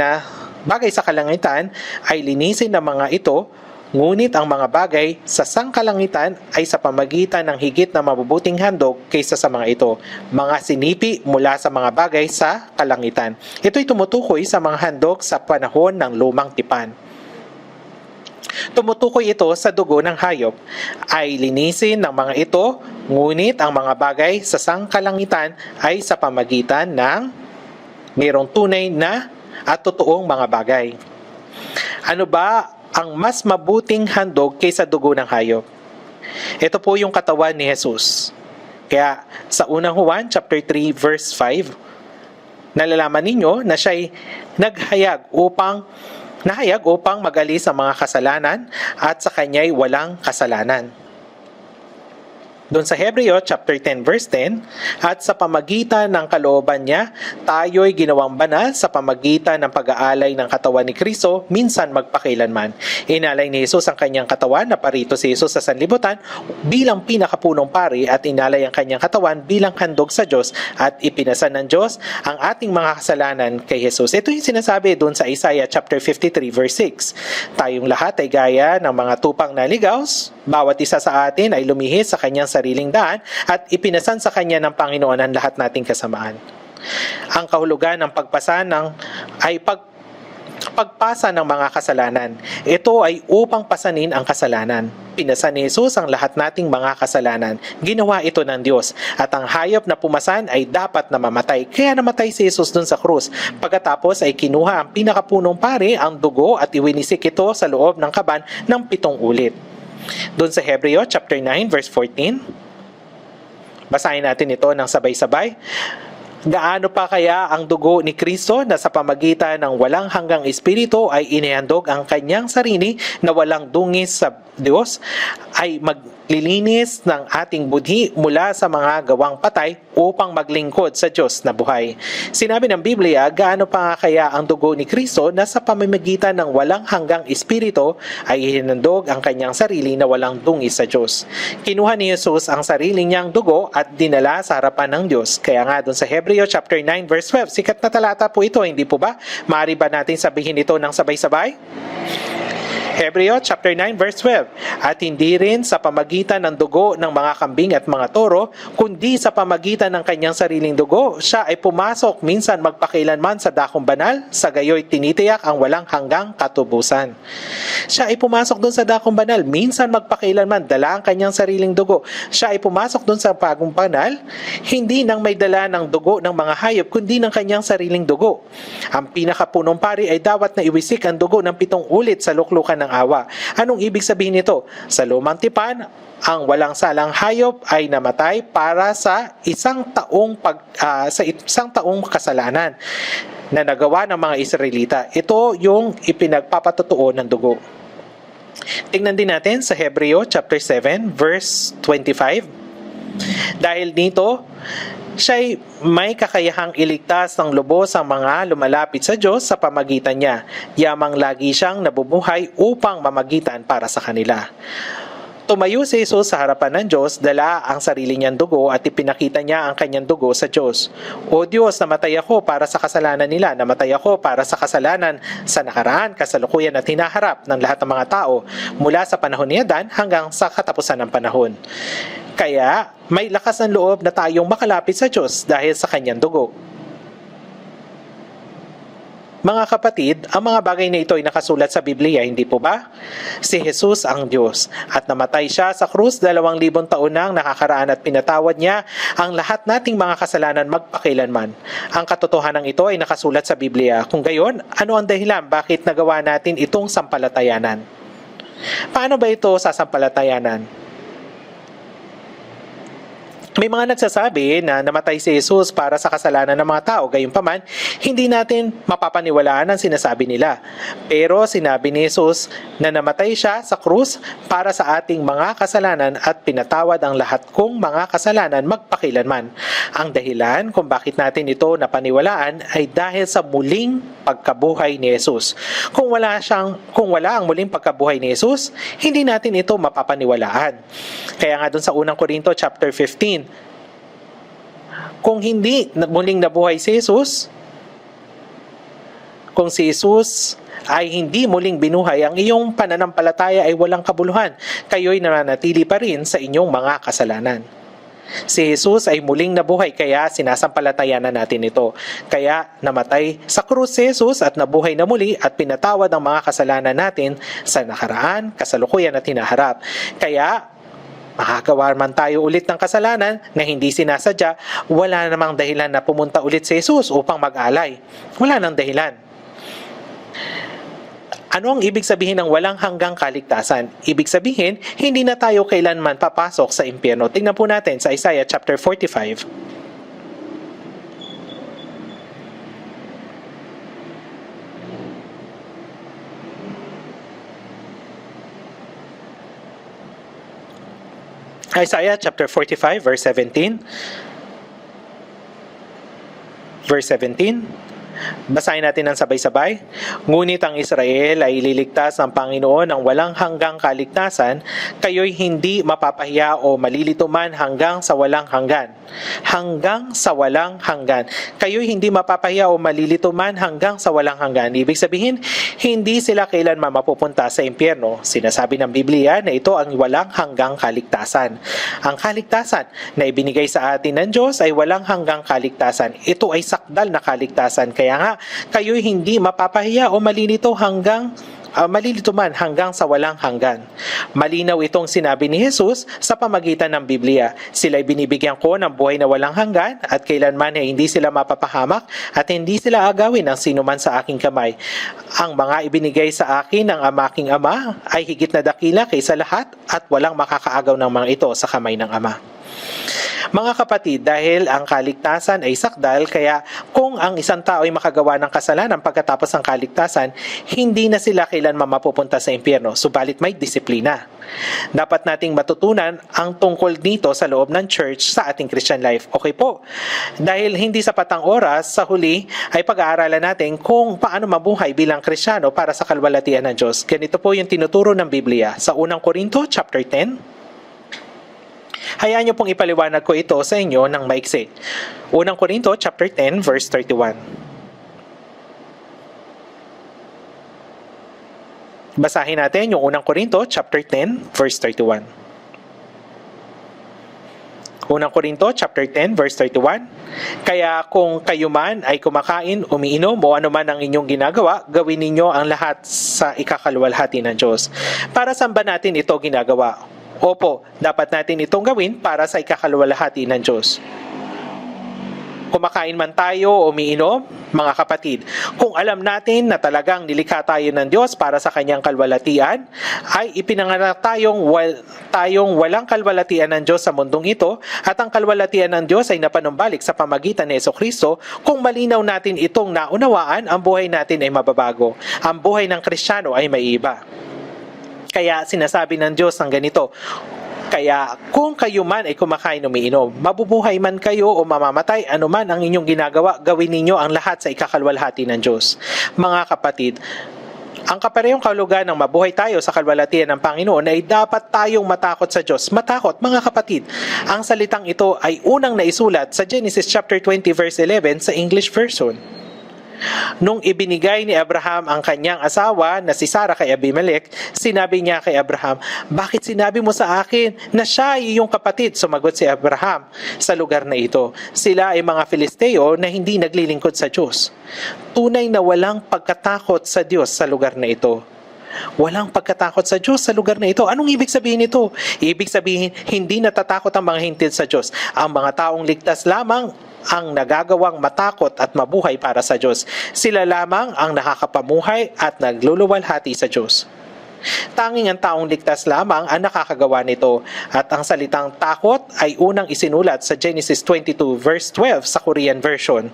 sa kalangitan ay linisin ng mga ito. Ngunit ang mga bagay sa sangkalangitan ay sa pamagitan ng higit na mabubuting handog kaysa sa mga ito, mga sinipi mula sa mga bagay sa kalangitan. Ito'y tumutukoy sa mga handog sa panahon ng lumang tipan. Tumutukoy ito sa dugo ng hayop. Ay linisin ng mga ito, ngunit ang mga bagay sa sangkalangitan ay sa pamagitan ng mayroong tunay na at totoong mga bagay. Ano ba ang mas mabuting handog kaysa dugo ng hayop? Ito po yung katawan ni Jesus. Kaya sa unang Juan chapter 3 verse 5, nalalaman ninyo na siya'y nahayag upang mag-alis ang mga kasalanan at sa kanya'y walang kasalanan. Doon sa Hebreo chapter 10 verse 10, at sa pamagitan ng kalooban niya, tayo'y ginawang banal sa pamagitan ng pag-aalay ng katawan ni Kristo, minsan magpakailanman. Inalay ni Jesus ang kanyang katawan na parito si Jesus sa sanlibutan bilang pinakapunong pari at inalay ang kanyang katawan bilang handog sa Diyos at ipinasan ng Diyos ang ating mga kasalanan kay Jesus. Ito yung sinasabi doon sa Isaiah chapter 53 verse 6. Tayong lahat ay gaya ng mga tupang naligaws, bawat isa sa atin ay lumihis sa kanyang sariling daan at ipinasan sa kanya ng Panginoon ang lahat nating kasamaan. Ang kahulugan ng pagpasa ng mga kasalanan. Ito ay upang pasanin ang kasalanan. Pinasa ni Jesus ang lahat nating mga kasalanan. Ginawa ito ng Diyos. At ang hayop na pumasan ay dapat na mamatay. Kaya namatay si Jesus dun sa krus. Pagkatapos ay kinuha ang pinakapunong pari, ang dugo, at iwinisik ito sa loob ng kaban ng 7 ulit. Doon sa Hebreo chapter 9 verse 14, basahin natin ito ng sabay-sabay. Gaano pa kaya ang dugo ni Kristo na sa pamagitan ng walang hanggang espiritu ay inihandog ang kanyang sarili na walang dungis sa Diyos, ay maglilinis ng ating budhi mula sa mga gawang patay upang maglingkod sa Diyos na buhay. Sinabi ng Biblia, gaano pa nga kaya ang dugo ni Kristo na sa pamamagitan ng walang hanggang espiritu ay ihinandog ang kanyang sarili na walang dungis sa Diyos. Kinuha ni Jesus ang sarili niyang dugo at dinala sa harapan ng Diyos. Kaya nga doon sa Hebreo chapter 9 verse 12, sikat na talata po ito, hindi po ba? Maaari ba natin sabihin ito ng sabay-sabay? Hebreo chapter 9 verse 12, at hindi rin sa pamagitan ng dugo ng mga kambing at mga toro, kundi sa pamagitan ng kanyang sariling dugo, siya ay pumasok minsan magpakailanman sa dakong banal, sa gayoy tinitiyak ang walang hanggang katubusan. Siya ay pumasok doon sa dakong banal, minsan magpakailanman, dala ang kanyang sariling dugo. Siya ay pumasok doon sa bagong banal, hindi nang may dala ng dugo ng mga hayop, kundi ng kanyang sariling dugo. Ang pinakapunong pari ay dapat na iwisik ang dugo ng 7 ulit sa luklukan ng awa. Anong ibig sabihin nito? Sa lumang tipan, ang walang salang hayop ay namatay para sa isang taong kasalanan na nagawa ng mga Israelita. Ito yung ipinagpapatotoo ng dugo. Tingnan din natin sa Hebreo chapter 7 verse 25. Dahil dito, siya'y may kakayahang iligtas ng lubos ang mga lumalapit sa Diyos sa pamagitan niya. Yamang lagi siyang nabubuhay upang mamagitan para sa kanila. Tumayo si Jesus sa harapan ng Diyos, dala ang sarili niyang dugo at ipinakita niya ang kanyang dugo sa Diyos. O Diyos, namatay ako para sa kasalanan nila. Namatay ako para sa kasalanan sa nakaraan, kasalukuyan at hinaharap ng lahat ng mga tao mula sa panahon ni Adan hanggang sa katapusan ng panahon. Kaya may lakas ng loob na tayong makalapit sa Diyos dahil sa kanyang dugo. Mga kapatid, ang mga bagay na ito ay nakasulat sa Biblia, hindi po ba? Si Jesus ang Diyos at namatay siya sa krus 2,000 taon nang nakakaraan at pinatawad niya ang lahat nating mga kasalanan magpakailanman. Ang katotohanan ito ay nakasulat sa Biblia. Kung gayon, ano ang dahilan bakit nagawa natin itong sampalatayanan? Paano ba ito sasampalatayanan? May mga nagsasabi na namatay si Jesus para sa kasalanan ng mga tao. Gayunpaman, hindi natin mapapaniwalaan ang sinasabi nila. Pero sinabi ni Jesus na namatay siya sa krus para sa ating mga kasalanan at pinatawad ang lahat kong mga kasalanan magpakilanman. Ang dahilan kung bakit natin ito napaniwalaan ay dahil sa muling pagkabuhay ni Jesus. Kung wala ang muling pagkabuhay ni Jesus, hindi natin ito mapapaniwalaan. Kaya nga dun sa unang Korinto chapter 15, kung hindi muling nabuhay si Jesus, kung si Jesus ay hindi muling binuhay, ang iyong pananampalataya ay walang kabuluhan. Kayo'y nananatili pa rin sa inyong mga kasalanan. Si Jesus ay muling nabuhay kaya sinasampalatayanan natin ito. Kaya namatay sa krus si Jesus at nabuhay na muli at pinatawad ang mga kasalanan natin sa nakaraan, kasalukuyan at hinaharap. Kaya makagawa man tayo ulit ng kasalanan na hindi sinasadya, wala namang dahilan na pumunta ulit si Jesus upang mag-alay. Wala nang dahilan. Ano ang ibig sabihin ng walang hanggang kaligtasan? Ibig sabihin, hindi na tayo kailanman papasok sa impyerno. Tingnan po natin sa Isaiah chapter 45. Isaiah chapter 45 verse 17. Verse 17. Basahin natin ng sabay-sabay. Ngunit ang Israel ay ililigtas ng Panginoon ng walang hanggang kaligtasan, kayo'y hindi mapapahiya o malilito man hanggang sa walang hanggan. Hanggang sa walang hanggan. Kayo'y hindi mapapahiya o malilito man hanggang sa walang hanggan. Ibig sabihin, hindi sila kailanman mapupunta sa impyerno. Sinasabi ng Biblia na ito ang walang hanggang kaligtasan. Ang kaligtasan na ibinigay sa atin ng Diyos ay walang hanggang kaligtasan. Ito ay sakdal na kaligtasan. Kaya nga, kayo'y hindi mapapahiya o malilito man hanggang sa walang hanggan. Malinaw itong sinabi ni Jesus sa pamagitan ng Biblia. Sila'y binibigyan ko ng buhay na walang hanggan at kailanman ay hindi sila mapapahamak at hindi sila agawin ng sinuman sa aking kamay. Ang mga ibinigay sa akin ng aking Ama ay higit na dakila kaysa lahat at walang makakaagaw ng mga ito sa kamay ng Ama. Mga kapatid, dahil ang kaligtasan ay sakdal, kaya kung ang isang tao ay makagawa ng kasalanan pagkatapos ng kaligtasan, hindi na sila kailanman mapupunta sa impyerno, subalit may disiplina. Dapat nating matutunan ang tungkol dito sa loob ng church sa ating Christian life. Okay po? Dahil hindi sapat ang oras, sa huli ay pag-aaralan natin kung paano mabuhay bilang Kristiyano para sa kalwalatian ng Diyos. Ganito po yung tinuturo ng Biblia sa unang Korinto chapter 10. Hayaan niyo pong ipaliwanag ko ito sa inyo ng maiksi. Unang Korinto chapter 10 verse 31. Basahin natin yung unang Korinto chapter 10 verse 31. Unang Korinto chapter 10 verse 31. Kaya kung kayo man ay kumakain, umiinom o ano man ang inyong ginagawa, gawin ninyo ang lahat sa ikakalwalhati ng Diyos. Para saan ba natin ito ginagawa? Opo, dapat natin itong gawin para sa ikakalwalhati ng Diyos. Kumakain man tayo o umiinom, mga kapatid, kung alam natin na talagang nilikha tayo ng Diyos para sa kanyang kalwalhatian, ay ipinanganak tayong walang kalwalhatian ng Diyos sa mundong ito at ang kalwalhatian ng Diyos ay napanumbalik sa pamagitan ni Jesucristo. Kung malinaw natin itong naunawaan, ang buhay natin ay mababago. Ang buhay ng Kristiyano ay maiiba. Kaya sinasabi ng Diyos ng ganito, kaya kung kayo man ay kumakain o umiinom, mabubuhay man kayo o mamamatay, anuman ang inyong ginagawa, gawin ninyo ang lahat sa ikakalwalhati ng Diyos. Mga kapatid, ang kaparehong kahulugan ng mabuhay tayo sa kalwalhatian ng Panginoon ay dapat tayong matakot sa Diyos. Matakot, mga kapatid. Ang salitang ito ay unang naisulat sa Genesis chapter 20 verse 11 sa English version. Nung ibinigay ni Abraham ang kanyang asawa na si Sarah kay Abimelech, sinabi niya kay Abraham, "Bakit sinabi mo sa akin na siya ay iyong kapatid?" Sumagot si Abraham, "Sa lugar na ito, sila ay mga Filisteo na hindi naglilingkod sa Diyos." Tunay na walang pagkatakot sa Diyos sa lugar na ito. Walang pagkatakot sa Diyos sa lugar na ito. Anong ibig sabihin nito? Ibig sabihin, hindi natatakot ang mga hintil sa Diyos. Ang mga taong ligtas lamang ang nagagawang matakot at mabuhay para sa Diyos. Sila lamang ang nakakapamuhay at nagluluwalhati sa Diyos. Tanging ang taong ligtas lamang ang nakakagawa nito. At ang salitang takot ay unang isinulat sa Genesis 22 verse 12 sa Korean version.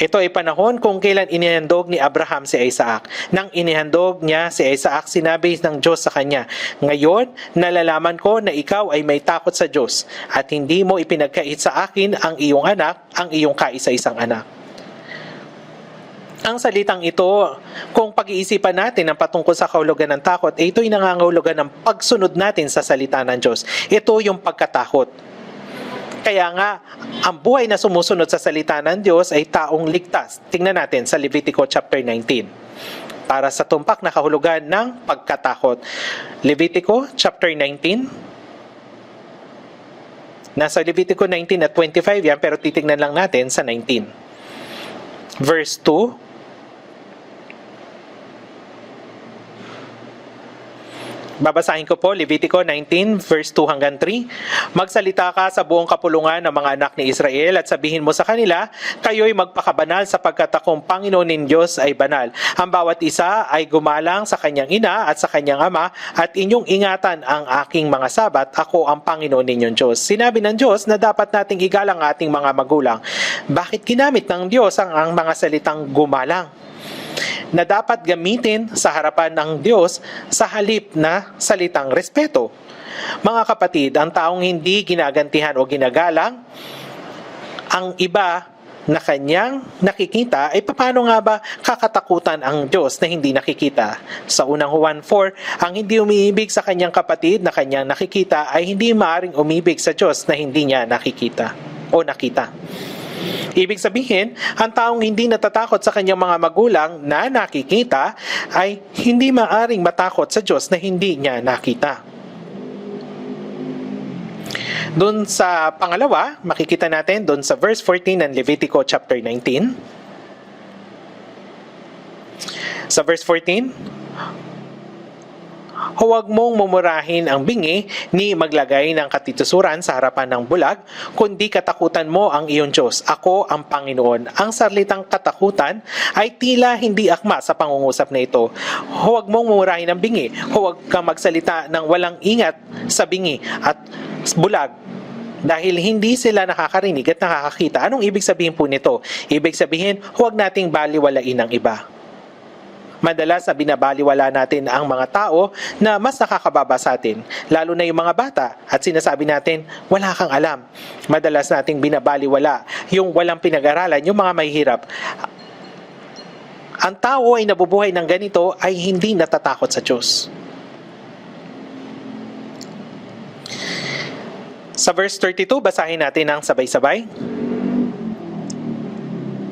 Ito ay panahon kung kailan inihandog ni Abraham si Isaac. Nang inihandog niya si Isaac, sinabi ng Diyos sa kanya, "Ngayon, nalalaman ko na ikaw ay may takot sa Diyos at hindi mo ipinagkait sa akin ang iyong anak, ang iyong kaisa-isang anak." Ang salitang ito, kung pag-iisipan natin ang patungkol sa kahulugan ng takot, ito'y nangangahulugan ng pagsunod natin sa salita ng Diyos. Ito yung pagkatakot. Kaya nga, ang buhay na sumusunod sa salita ng Diyos ay taong ligtas. Tingnan natin sa Levitico chapter 19. Para sa tumpak na kahulugan ng pagkatakot. Levitico chapter 19. Nasa Levitico 19 at 25 yan, pero titignan lang natin sa 19. Verse 2, babasahin ko po, Levitico 19, verse 2 hanggang 3. Magsalita ka sa buong kapulungan ng mga anak ni Israel at sabihin mo sa kanila, kayo'y magpakabanal sapagkat akong Panginoon nin Diyos ay banal. Ang bawat isa ay gumalang sa kanyang ina at sa kanyang ama at inyong ingatan ang aking mga sabat. Ako ang Panginoon ninyong Diyos. Sinabi ng Diyos na dapat nating igalang ating mga magulang. Bakit ginamit ng Diyos ang mga salitang gumalang? Na dapat gamitin sa harapan ng Diyos sa halip na salitang respeto. Mga kapatid, ang taong hindi ginagantihan o ginagalang ang iba na kanyang nakikita, ay paano nga ba kakatakutan ang Diyos na hindi nakikita? Sa unang Juan 4, ang hindi umiibig sa kanyang kapatid na kanyang nakikita ay hindi maaaring umibig sa Diyos na hindi niya nakikita o nakita. Ibig sabihin, ang taong hindi natatakot sa kanyang mga magulang na nakikita ay hindi maaring matakot sa Diyos na hindi niya nakita. Doon sa pangalawa, makikita natin doon sa verse 14 ng Levitico chapter 19. Sa verse 14, huwag mong mumurahin ang bingi ni maglagay ng katitusuran sa harapan ng bulag, kundi katakutan mo ang iyong Diyos. Ako ang Panginoon. Ang salitang katakutan ay tila hindi akma sa pangungusap na ito. Huwag mong mumurahin ang bingi. Huwag kang magsalita ng walang ingat sa bingi at bulag dahil hindi sila nakakarinig at nakakakita. Anong ibig sabihin po nito? Ibig sabihin, huwag nating baliwalain ang iba. Madalas na binabaliwala natin ang mga tao na mas nakakababa sa atin, lalo na yung mga bata, at sinasabi natin, wala kang alam. Madalas nating binabaliwala yung walang pinag-aralan, yung mga mahihirap. Ang tao ay nabubuhay ng ganito ay hindi natatakot sa Diyos. Sa verse 32, basahin natin ang sabay-sabay.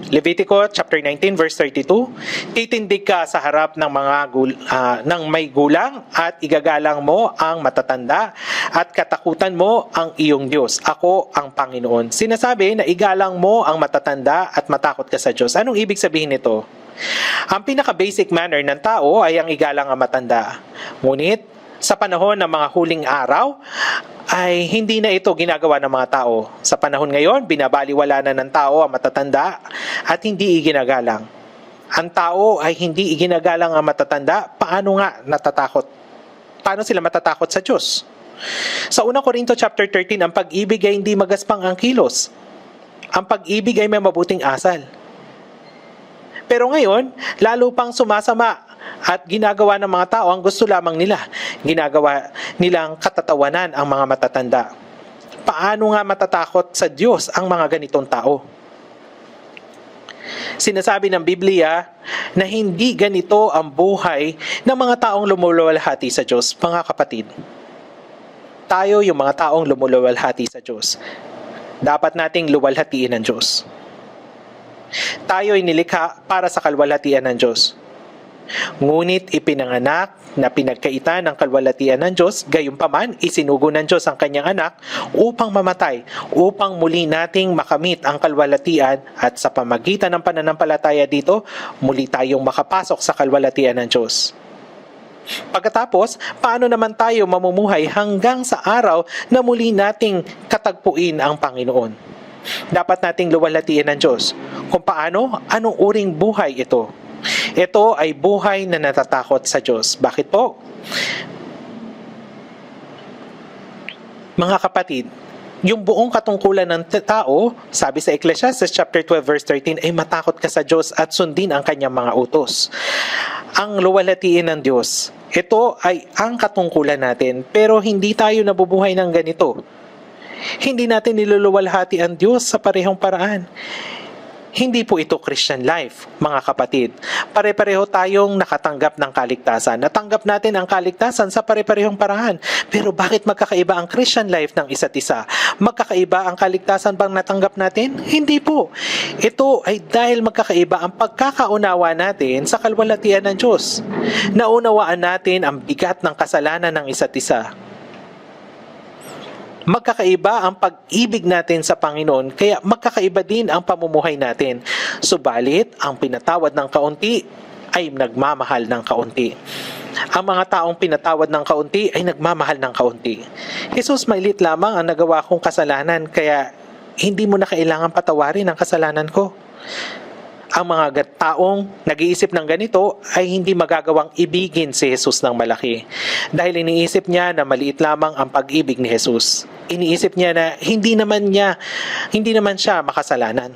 Levitico chapter 19 verse 32, titindig ka sa harap ng ng may gulang at igagalang mo ang matatanda at katakutan mo ang iyong Diyos. Ako ang Panginoon. Sinasabi na igalang mo ang matatanda at matakot ka sa Diyos. Anong ibig sabihin nito? Ang pinaka-basic manner ng tao ay ang igalang ang matanda. Ngunit sa panahon ng mga huling araw, ay hindi na ito ginagawa ng mga tao. Sa panahon ngayon, binabaliwala na ng tao ang matatanda at hindi iginagalang. Ang tao ay hindi iginagalang ang matatanda, paano nga natatakot? Paano sila matatakot sa Diyos? Sa 1 Corinto chapter 13, ang pag-ibig ay hindi magaspang ang kilos. Ang pag-ibig ay may mabuting asal. Pero ngayon, lalo pang sumasama at ginagawa ng mga tao ang gusto lamang nila. Ginagawa nilang katatawanan ang mga matatanda. Paano nga matatakot sa Diyos ang mga ganitong tao? Sinasabi ng Biblia na hindi ganito ang buhay ng mga taong lumuluwalhati sa Diyos. Mga kapatid, tayo yung mga taong lumuluwalhati sa Diyos. Dapat nating luwalhatiin ng Diyos. Tayo ay nilikha para sa kalwalhatian ng Diyos. Ngunit ipinanganak na pinagkaitan ng kalwalhatian ng Diyos, gayunpaman isinugo ng Diyos ang kanyang anak upang mamatay, upang muli nating makamit ang kalwalhatian at sa pamagitan ng pananampalataya dito, muli tayong makapasok sa kalwalhatian ng Diyos. Pagkatapos, paano naman tayo mamumuhay hanggang sa araw na muli nating katagpuin ang Panginoon? Dapat nating luwalhatiin ng Diyos. Kung paano, anong uring buhay ito? Ito ay buhay na natatakot sa Diyos. Bakit po? Mga kapatid, yung buong katungkulan ng tao, sabi sa Ecclesiastes chapter 12 verse 13, ay matakot ka sa Diyos at sundin ang kanyang mga utos. Ang luwalhatiin ng Diyos, ito ay ang katungkulan natin, pero hindi tayo nabubuhay ng ganito. Hindi natin niluluwalhati ang Diyos sa parehong paraan. Hindi po ito Christian life, mga kapatid. Pare-pareho tayong nakatanggap ng kaligtasan. Natanggap natin ang kaligtasan sa pare-parehong paraan. Pero bakit magkakaiba ang Christian life ng isa't isa? Magkakaiba ang kaligtasan bang natanggap natin? Hindi po. Ito ay dahil magkakaiba ang pagkakaunawa natin sa kalwalhatian ng Diyos. Naunawaan natin ang bigat ng kasalanan ng isa't isa. Magkakaiba ang pag-ibig natin sa Panginoon, kaya magkakaiba din ang pamumuhay natin. Subalit, ang pinatawad ng kaunti ay nagmamahal ng kaunti. Ang mga taong pinatawad ng kaunti ay nagmamahal ng kaunti. Jesus, mailit lamang ang nagawa kong kasalanan, kaya hindi mo na kailangan patawarin ang kasalanan ko. Ang mga taong nag-iisip ng ganito ay hindi magagawang ibigin si Jesus ng malaki. Dahil iniisip niya na maliit lamang ang pag-ibig ni Jesus. Iniisip niya na hindi naman siya makasalanan.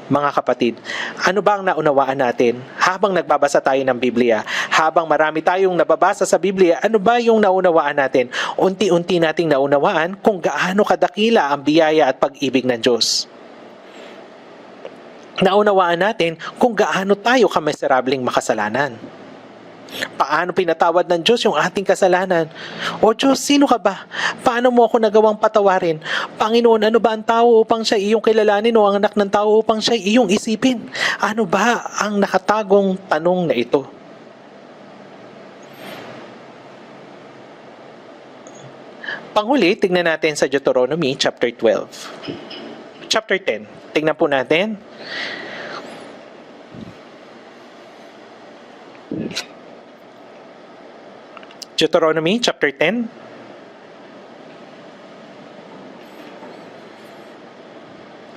Mga kapatid, ano ba ang naunawaan natin habang nagbabasa tayo ng Biblia? Habang marami tayong nababasa sa Biblia, ano ba yung naunawaan natin? Unti-unti nating naunawaan kung gaano kadakila ang biyaya at pag-ibig ng Diyos. Naunawaan natin kung gaano tayo kamiserabling makasalanan. Paano pinatawad ng Diyos yung ating kasalanan? O Diyos, sino ka ba? Paano mo ako nagawang patawarin? Panginoon, ano ba ang tao upang siya iyong kilalanin o ang anak ng tao upang siya iyong isipin? Ano ba ang nakatagong tanong na ito? Panghuli, tignan natin sa Deuteronomy chapter 12. Chapter 10. Tignan po natin. Deuteronomy chapter 10.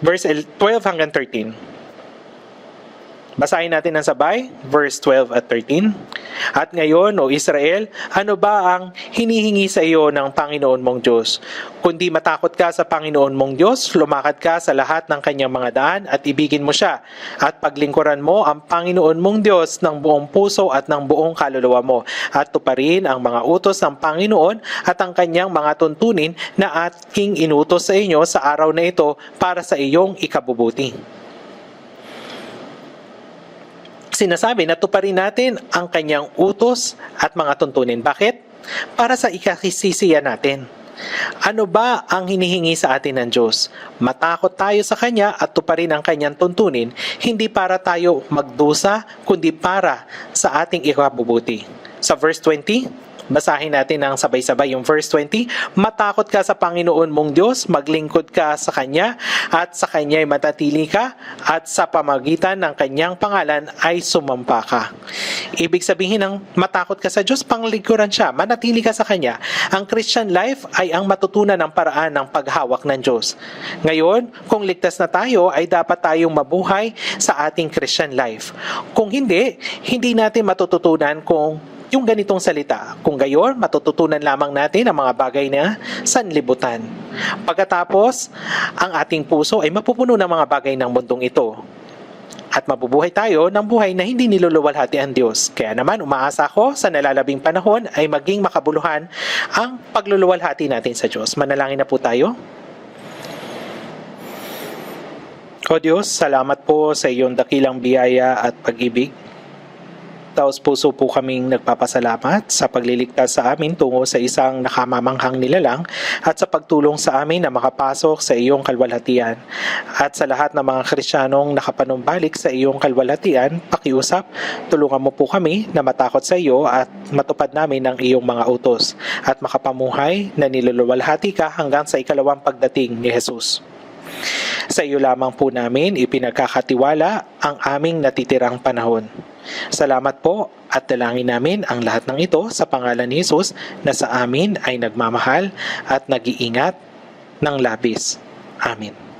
Verse 12 hanggang 13. Basahin natin ng sabay, verse 12 at 13. At ngayon, O Israel, ano ba ang hinihingi sa iyo ng Panginoon mong Diyos? Kundi matakot ka sa Panginoon mong Diyos, lumakad ka sa lahat ng kanyang mga daan at ibigin mo siya. At paglingkuran mo ang Panginoon mong Diyos ng buong puso at ng buong kaluluwa mo. At tuparin ang mga utos ng Panginoon at ang kanyang mga tuntunin na aking inutos sa inyo sa araw na ito para sa iyong ikabubuti. Sinasabi na tuparin natin ang kanyang utos at mga tuntunin. Bakit? Para sa ikasisisiya natin. Ano ba ang hinihingi sa atin ng Diyos? Matakot tayo sa Kanya at tuparin ang Kanyang tuntunin, hindi para tayo magdusa, kundi para sa ating ikabubuti. Sa verse 20, basahin natin ng sabay-sabay yung verse 20. Matakot ka sa Panginoon mong Diyos, maglingkod ka sa Kanya, at sa Kanya'y matatili ka, at sa pamagitan ng Kanyang pangalan ay sumampa ka. Ibig sabihin ng matakot ka sa Diyos, panglingkuran siya, manatili ka sa Kanya. Ang Christian life ay ang matutunan ng paraan ng paghawak ng Diyos. Ngayon, kung ligtas na tayo, ay dapat tayong mabuhay sa ating Christian life. Kung hindi, hindi natin matututunan kung yung ganitong salita. Kung gayon, matututunan lamang natin ang mga bagay na sanlibutan. Pagkatapos, ang ating puso ay mapupuno ng mga bagay ng mundong ito. At mabubuhay tayo ng buhay na hindi niluluwalhati ang Diyos. Kaya naman, umaasa ko sa nalalabing panahon ay maging makabuluhan ang pagluluwalhati natin sa Diyos. Manalangin na po tayo. O Diyos, salamat po sa iyong dakilang biyaya at pag-ibig. Taos puso po kaming nagpapasalamat sa pagliligtas sa amin tungo sa isang nakamamanghang nilalang at sa pagtulong sa amin na makapasok sa iyong kalwalhatian. At sa lahat ng mga Kristiyanong nakapanumbalik sa iyong kalwalhatian, pakiusap, tulungan mo po kami na matakot sa iyo at matupad namin ang iyong mga utos at makapamuhay na niluluwalhati ka hanggang sa ikalawang pagdating ni Jesus. Sa iyo lamang po namin ipinagkakatiwala ang aming natitirang panahon. Salamat po at dalangin namin ang lahat ng ito sa pangalan ni Jesus na sa amin ay nagmamahal at nag-iingat ng labis. Amen.